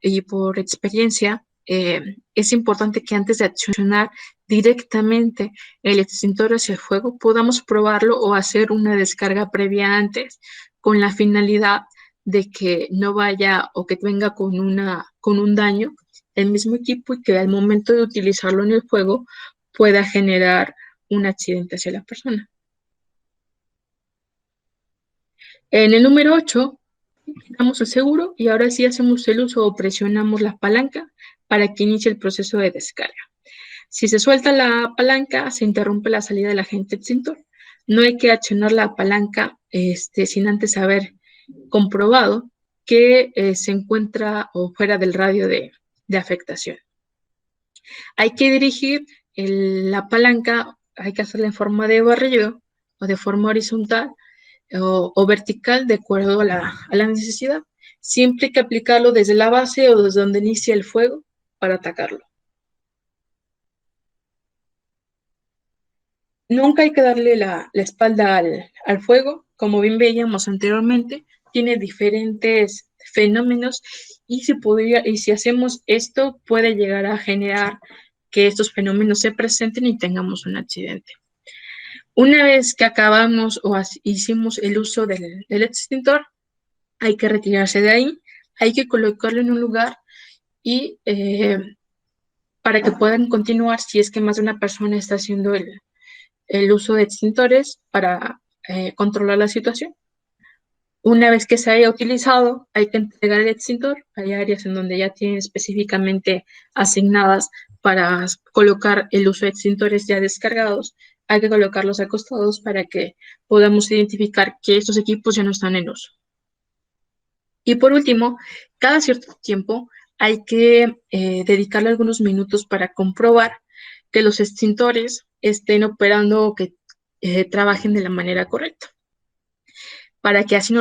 experiencia, es importante que antes de accionar directamente el extintor hacia el fuego, podamos probarlo o hacer una descarga previa antes, con la finalidad de que no vaya o que venga con un daño el mismo equipo y que al momento de utilizarlo en el fuego pueda generar un accidente hacia la persona. En el número 8, damos el seguro y ahora sí hacemos el uso o presionamos la palanca para que inicie el proceso de descarga. Si se suelta la palanca, se interrumpe la salida del agente extintor. No hay que accionar la palanca sin antes haber comprobado que se encuentra o fuera del radio de afectación. Hay que dirigir la palanca, hay que hacerla en forma de barrido o de forma horizontal o vertical de acuerdo a la necesidad. Siempre hay que aplicarlo desde la base o desde donde inicia el fuego para atacarlo. Nunca hay que darle la espalda al fuego. Como bien veíamos anteriormente, tiene diferentes fenómenos y si hacemos esto puede llegar a generar que estos fenómenos se presenten y tengamos un accidente. Una vez que acabamos o hicimos el uso del extintor, hay que retirarse de ahí, hay que colocarlo en un lugar y para que puedan continuar si es que más de una persona está haciendo el uso de extintores para controlar la situación. Una vez que se haya utilizado, hay que entregar el extintor. Hay áreas en donde ya tienen específicamente asignadas para colocar el uso de extintores ya descargados. Hay que colocarlos acostados para que podamos identificar que estos equipos ya no están en uso. Y por último, cada cierto tiempo hay que dedicarle algunos minutos para comprobar que los extintores estén operando o que trabajen de la manera correcta, para que así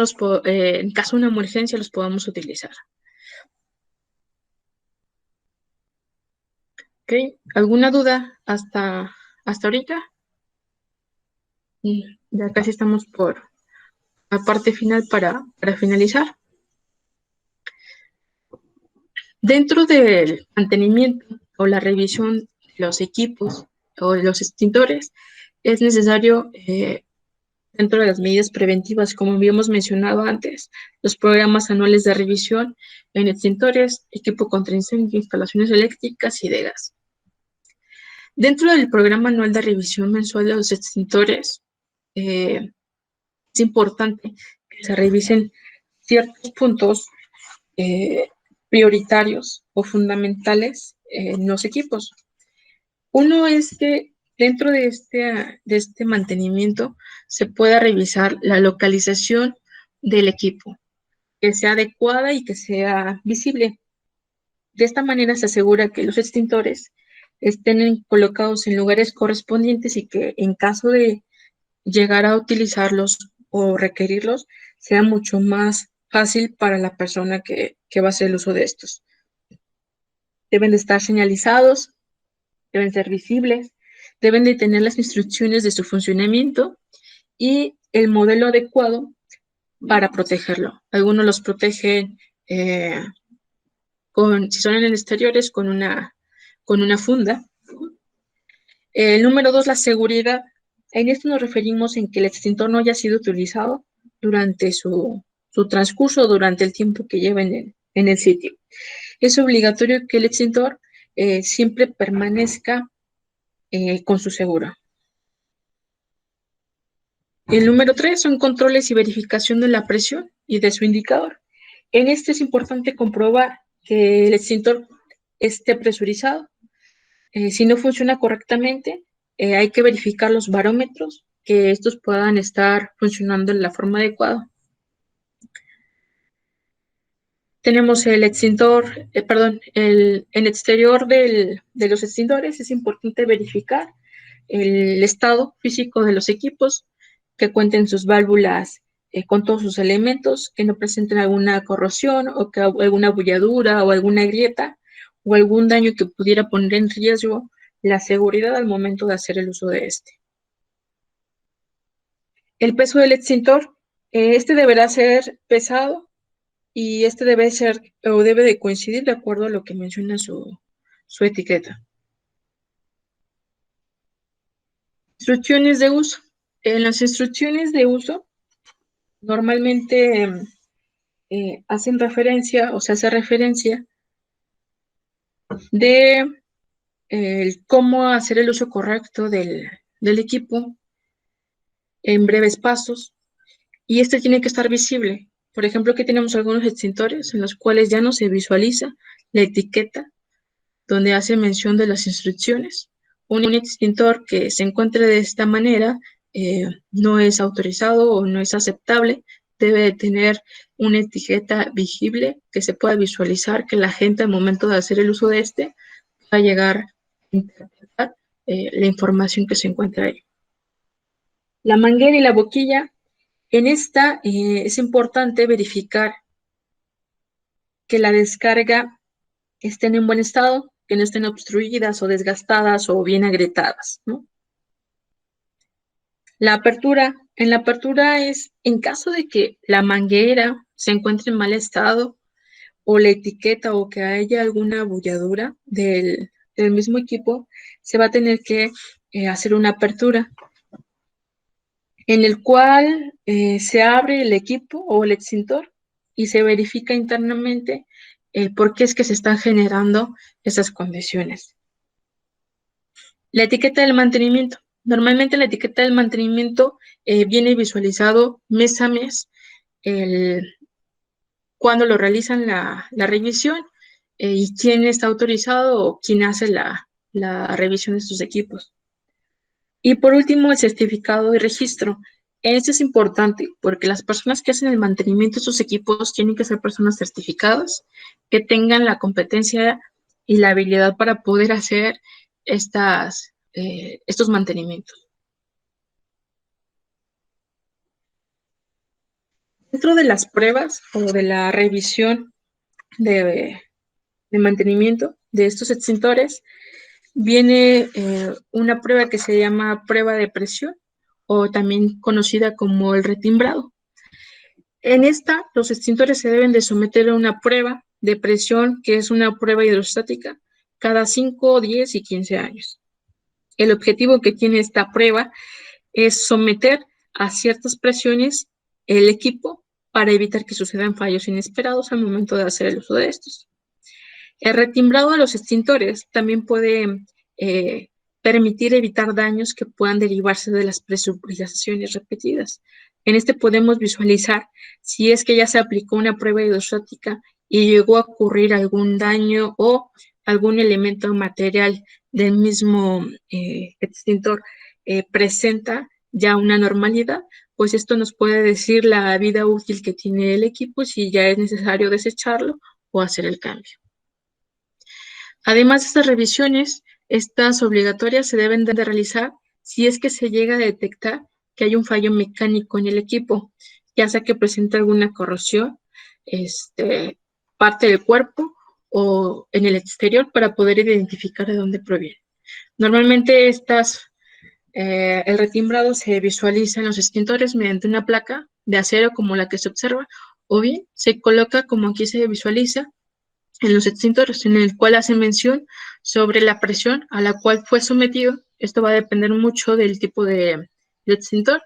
en caso de una emergencia los podamos utilizar. ¿Okay? ¿Alguna duda hasta ahorita? Ya casi estamos por la parte final para finalizar. Dentro del mantenimiento o la revisión de los equipos o de los extintores, es necesario, dentro de las medidas preventivas, como habíamos mencionado antes, los programas anuales de revisión en extintores, equipo contra incendio, instalaciones eléctricas y de gas. Dentro del programa anual de revisión mensual de los extintores, es importante que se revisen ciertos puntos prioritarios o fundamentales en los equipos. Uno es que dentro de este mantenimiento se pueda revisar la localización del equipo, que sea adecuada y que sea visible. De esta manera se asegura que los extintores estén colocados en lugares correspondientes y que en caso de llegar a utilizarlos o requerirlos, sea mucho más fácil para la persona que va a hacer el uso de estos. Deben de estar señalizados, deben ser visibles, deben de tener las instrucciones de su funcionamiento y el modelo adecuado para protegerlo. Algunos los protegen si son en exteriores, con una funda. El número 2, la seguridad. En esto nos referimos en que el extintor no haya sido utilizado durante su transcurso, durante el tiempo que lleva en el sitio. Es obligatorio que el extintor siempre permanezca con su seguro. El número 3 son controles y verificación de la presión y de su indicador. En este es importante comprobar que el extintor esté presurizado. Si no funciona correctamente, hay que verificar los barómetros, que estos puedan estar funcionando de la forma adecuada. Tenemos el extintor, el exterior de los extintores. Es importante verificar el estado físico de los equipos, que cuenten sus válvulas con todos sus elementos, que no presenten alguna corrosión o que alguna bulladura o alguna grieta o algún daño que pudiera poner en riesgo la seguridad al momento de hacer el uso de este. El peso del extintor, este deberá ser pesado y este debe ser o debe de coincidir de acuerdo a lo que menciona su etiqueta. Instrucciones de uso. En las instrucciones de uso normalmente hacen referencia o se hace referencia de cómo hacer el uso correcto del equipo en breves pasos, y este tiene que estar visible. Por ejemplo, aquí tenemos algunos extintores en los cuales ya no se visualiza la etiqueta donde hace mención de las instrucciones. Un extintor que se encuentre de esta manera no es autorizado o no es aceptable. Debe de tener una etiqueta visible que se pueda visualizar, que la gente al momento de hacer el uso de este va a llegar a interpretar la información que se encuentra ahí. La manguera y la boquilla. En esta es importante verificar que la descarga estén en buen estado, que no estén obstruidas o desgastadas o bien agrietadas, ¿no? La apertura. En la apertura es en caso de que la manguera se encuentre en mal estado o la etiqueta o que haya alguna bulladura del mismo equipo, se va a tener que hacer una apertura en el cual se abre el equipo o el extintor y se verifica internamente el por qué es que se están generando esas condiciones. La etiqueta del mantenimiento. Normalmente la etiqueta del mantenimiento viene visualizado mes a mes cuando lo realizan la revisión y quién está autorizado o quién hace la revisión de sus equipos. Y por último, el certificado de registro. Este es importante porque las personas que hacen el mantenimiento de sus equipos tienen que ser personas certificadas, que tengan la competencia y la habilidad para poder hacer estos mantenimientos. Dentro de las pruebas o de la revisión de mantenimiento de estos extintores, viene una prueba que se llama prueba de presión o también conocida como el retimbrado. En esta, los extintores se deben de someter a una prueba de presión, que es una prueba hidrostática, cada 5, 10 y 15 años. El objetivo que tiene esta prueba es someter a ciertas presiones el equipo para evitar que sucedan fallos inesperados al momento de hacer el uso de estos. El retimbrado de los extintores también puede permitir evitar daños que puedan derivarse de las presurizaciones repetidas. En este podemos visualizar si es que ya se aplicó una prueba hidrostática y llegó a ocurrir algún daño o algún elemento material del mismo extintor presenta ya una normalidad, pues esto nos puede decir la vida útil que tiene el equipo, si ya es necesario desecharlo o hacer el cambio. Además de estas revisiones, estas obligatorias se deben de realizar si es que se llega a detectar que hay un fallo mecánico en el equipo, ya sea que presente alguna corrosión, parte del cuerpo o en el exterior, para poder identificar de dónde proviene. Normalmente el retimbrado se visualiza en los extintores mediante una placa de acero como la que se observa, o bien se coloca como aquí se visualiza en los extintores, en el cual hace mención sobre la presión a la cual fue sometido. Esto va a depender mucho del tipo de extintor,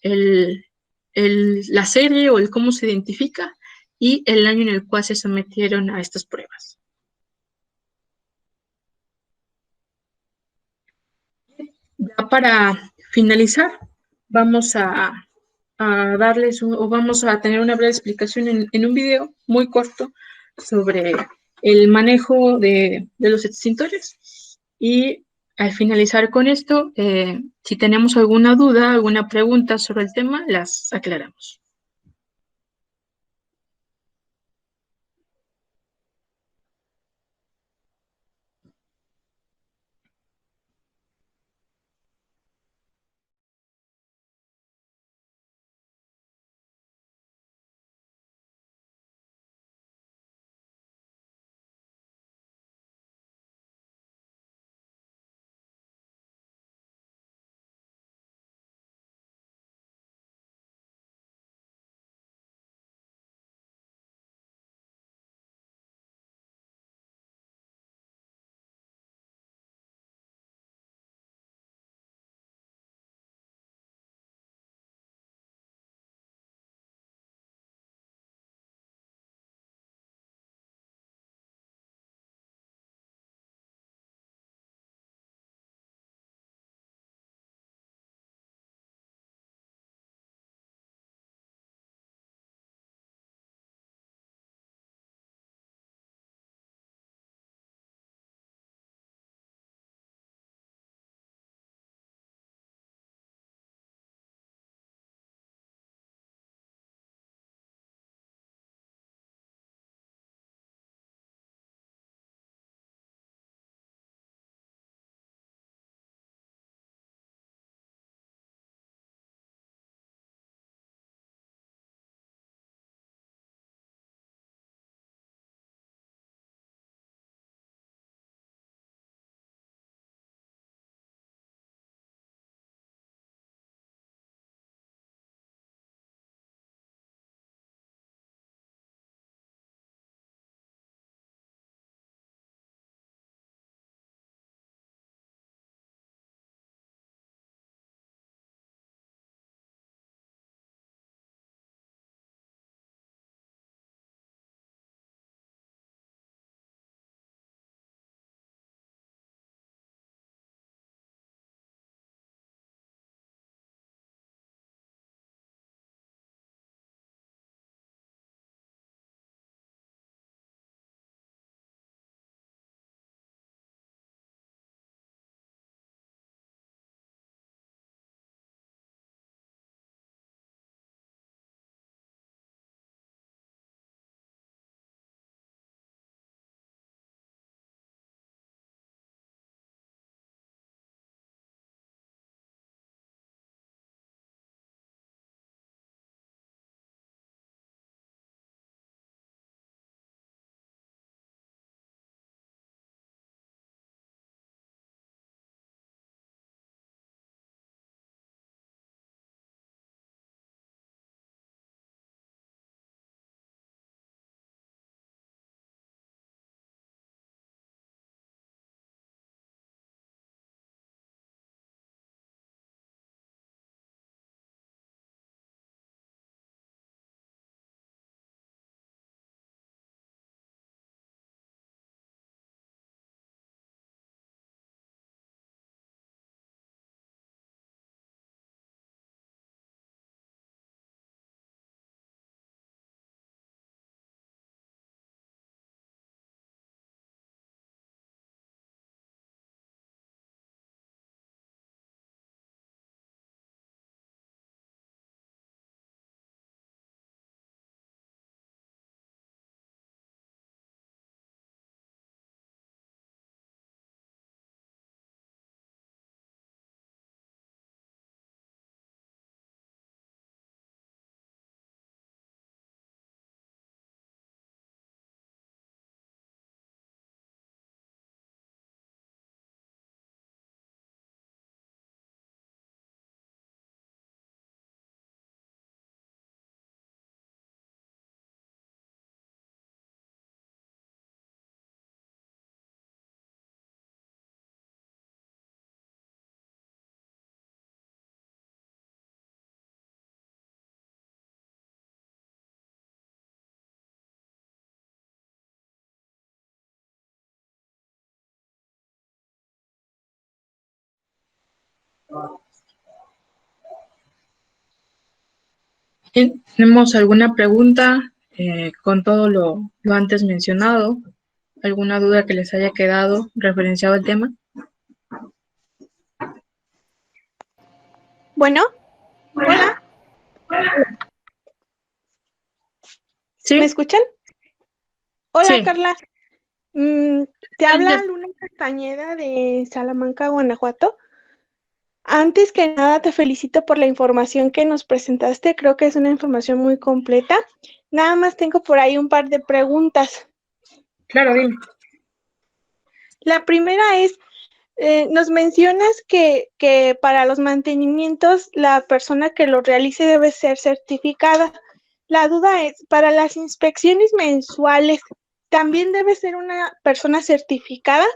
la serie o el cómo se identifica y el año en el cual se sometieron a estas pruebas. Ya para finalizar, vamos a darles o vamos a tener una breve explicación en un video muy corto sobre el manejo de los extintores. Y al finalizar con esto, si tenemos alguna duda, alguna pregunta sobre el tema, las aclaramos. Bien, ¿tenemos alguna pregunta con todo lo antes mencionado? ¿Alguna duda que les haya quedado referenciado al tema? Bueno, hola, ¿me Sí, escuchan? Hola, sí. Carla. Te habla Luna Castañeda de Salamanca, Guanajuato. Antes que nada, te felicito por la información que nos presentaste. Creo que es una información muy completa. Nada más tengo por ahí un par de preguntas. Claro, dime. La primera es, nos mencionas que para los mantenimientos la persona que lo realice debe ser certificada. La duda es, para las inspecciones mensuales, ¿también debe ser una persona certificada?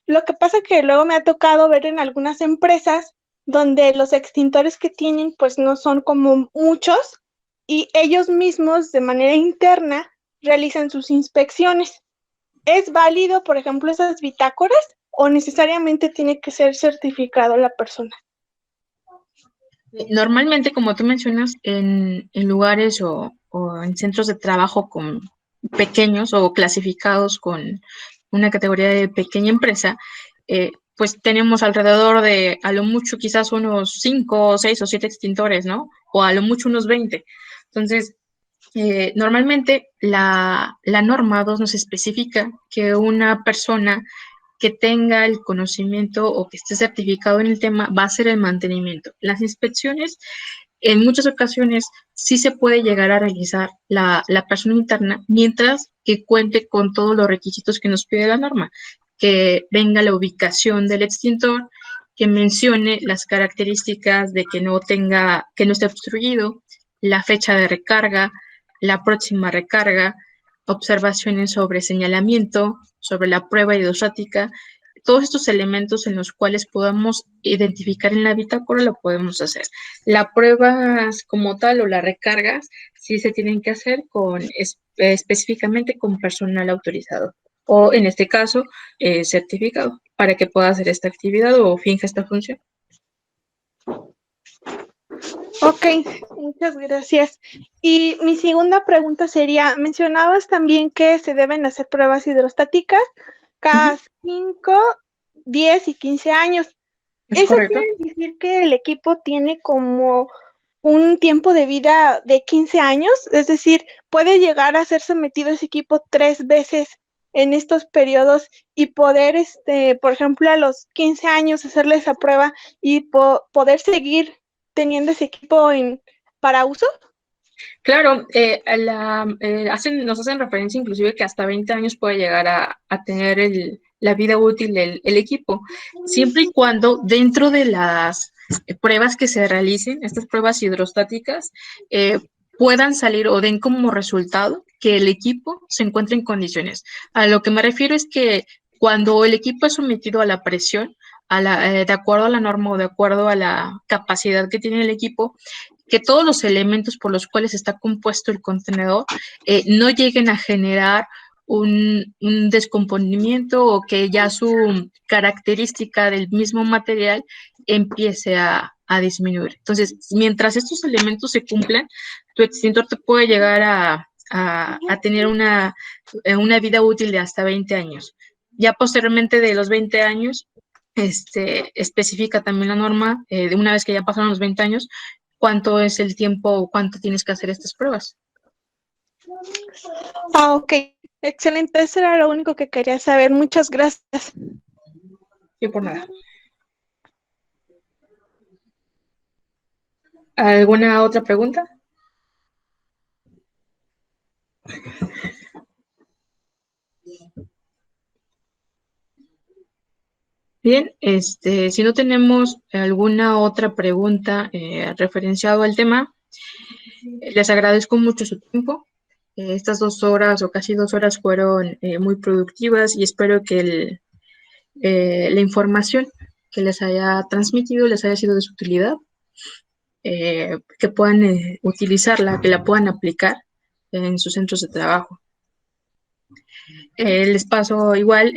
Lo que pasa que luego me ha tocado ver en algunas empresas donde los extintores que tienen pues no son como muchos y ellos mismos de manera interna realizan sus inspecciones. ¿Es válido, por ejemplo, esas bitácoras o necesariamente tiene que ser certificado la persona? Normalmente, como tú mencionas, en lugares o en centros de trabajo con pequeños o clasificados con una categoría de pequeña empresa, pues tenemos alrededor de, a lo mucho, quizás unos 5, 6 o 7 extintores, ¿no? O a lo mucho unos 20. Entonces, normalmente la norma 2 nos especifica que una persona que tenga el conocimiento o que esté certificado en el tema va a hacer el mantenimiento. Las inspecciones, en muchas ocasiones, sí se puede llegar a realizar la persona interna mientras que cuente con todos los requisitos que nos pide la norma, que venga la ubicación del extintor, que mencione las características de que no tenga, que no esté obstruido, la fecha de recarga, la próxima recarga, observaciones sobre señalamiento, sobre la prueba hidrostática, todos estos elementos en los cuales podamos identificar en la bitácora lo podemos hacer. Las pruebas como tal o las recargas sí se tienen que hacer con específicamente con personal autorizado o en este caso certificado para que pueda hacer esta actividad o finja esta función. Ok, muchas gracias. Y mi segunda pregunta sería, mencionabas también que se deben hacer pruebas hidrostáticas cada 5, 10 y 15 años. ¿Es ¿Eso correcto? quiere decir que el equipo tiene como un tiempo de vida de 15 años? Es decir, ¿puede llegar a ser sometido ese equipo 3 veces en estos periodos y poder, por ejemplo, a los 15 años hacerle esa prueba y poder seguir teniendo ese equipo para uso? Claro, nos hacen referencia inclusive que hasta 20 años puede llegar a tener la vida útil el equipo, siempre y cuando dentro de las pruebas que se realicen, estas pruebas hidrostáticas, puedan salir o den como resultado que el equipo se encuentre en condiciones. A lo que me refiero es que cuando el equipo es sometido a la presión, de acuerdo a la norma o de acuerdo a la capacidad que tiene el equipo, que todos los elementos por los cuales está compuesto el contenedor no lleguen a generar un descomponimiento o que ya su característica del mismo material empiece a disminuir. Entonces, mientras estos elementos se cumplan, tu extintor te puede llegar a tener una vida útil de hasta 20 años. Ya posteriormente de los 20 años, especifica también la norma, de una vez que ya pasaron los 20 años, cuánto es el tiempo o cuánto tienes que hacer estas pruebas. Ah, ok. Excelente. Eso era lo único que quería saber. Muchas gracias. Sí, por nada. ¿Alguna otra pregunta? Bien, si no tenemos alguna otra pregunta referenciado al tema, les agradezco mucho su tiempo. Estas 2 horas o casi 2 horas fueron muy productivas y espero que la información que les haya transmitido les haya sido de su utilidad, que puedan utilizarla, que la puedan aplicar en sus centros de trabajo. Les paso igual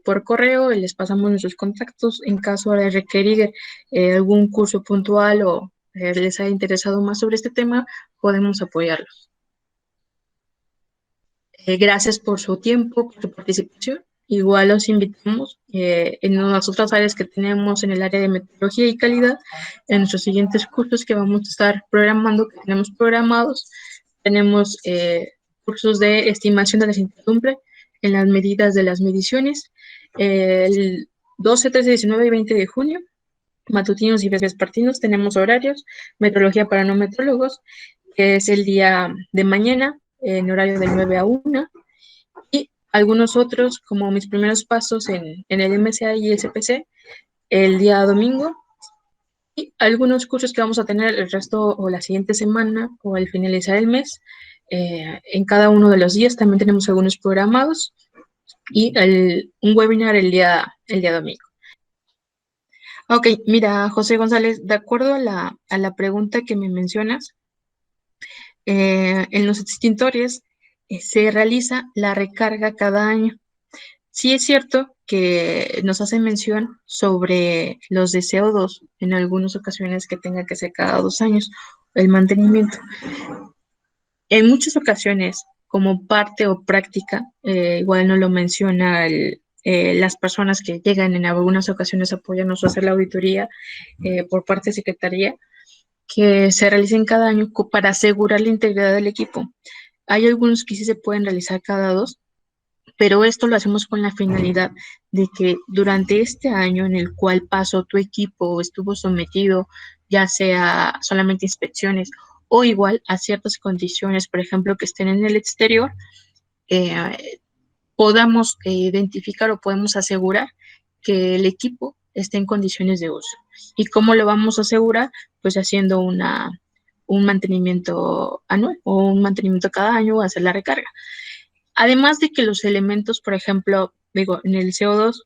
por correo, les pasamos nuestros contactos en caso de requerir algún curso puntual les ha interesado más sobre este tema, podemos apoyarlos. Gracias por su tiempo, por su participación. Igual los invitamos en las otras áreas que tenemos en el área de meteorología y calidad, en nuestros siguientes cursos que vamos a estar programando, que tenemos programados. Tenemos cursos de estimación de la incertidumbre en las medidas de las mediciones, el 12, 13, 19 y 20 de junio, matutinos y vespertinos, tenemos horarios, meteorología para no meteorólogos, que es el día de mañana, en horario de 9 a 1, y algunos otros, como mis primeros pasos en el MCA y SPC, el día domingo, y algunos cursos que vamos a tener el resto o la siguiente semana o al finalizar el mes. En cada uno de los días también tenemos algunos programados y un webinar el día domingo. Ok, mira, José González, de acuerdo a la pregunta que me mencionas, en los extintores se realiza la recarga cada año. Sí es cierto que nos hace mención sobre los de CO2 en algunas ocasiones que tenga que ser cada 2 años el mantenimiento. En muchas ocasiones, como parte o práctica, igual no lo menciona las personas que llegan en algunas ocasiones a apoyarnos a hacer la auditoría por parte de Secretaría, que se realicen cada año para asegurar la integridad del equipo. Hay algunos que sí se pueden realizar cada 2, pero esto lo hacemos con la finalidad de que durante este año en el cual pasó tu equipo o estuvo sometido, ya sea solamente inspecciones o igual a ciertas condiciones, por ejemplo, que estén en el exterior, podamos identificar o podemos asegurar que el equipo esté en condiciones de uso. ¿Y cómo lo vamos a asegurar? Pues haciendo un mantenimiento anual o un mantenimiento cada año o hacer la recarga. Además de que los elementos, por ejemplo, digo, en el CO2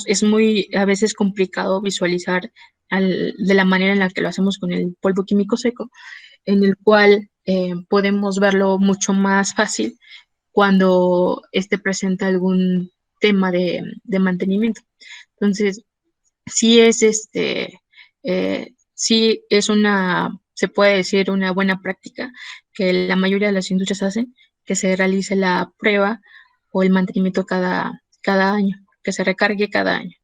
es muy a veces complicado visualizar de la manera en la que lo hacemos con el polvo químico seco, en el cual podemos verlo mucho más fácil cuando presenta algún tema de mantenimiento. Entonces, sí es sí es se puede decir una buena práctica que la mayoría de las industrias hacen, que se realice la prueba o el mantenimiento cada año, que se recargue cada año.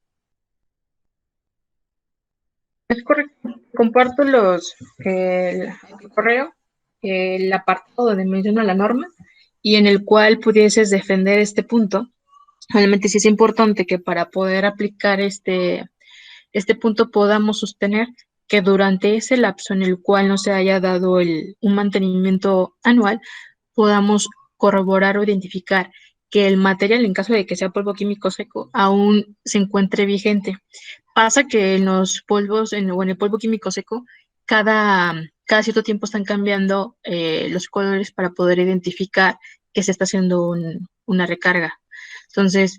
Es correcto. Comparto el correo, el apartado donde menciona la norma y en el cual pudieses defender este punto. Realmente sí es importante que para poder aplicar este punto podamos sostener que durante ese lapso en el cual no se haya dado un mantenimiento anual, podamos corroborar o identificar que el material, en caso de que sea polvo químico seco, aún se encuentre vigente. Pasa que en los polvos, en el polvo químico seco, cada cierto tiempo están cambiando los colores para poder identificar que se está haciendo una recarga. Entonces,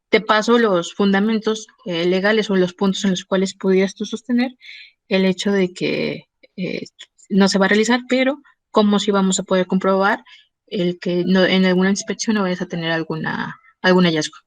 te paso los fundamentos legales o los puntos en los cuales pudieras tú sostener el hecho de que no se va a realizar, pero cómo si vamos a poder comprobar el que en alguna inspección no vayas a tener algún hallazgo.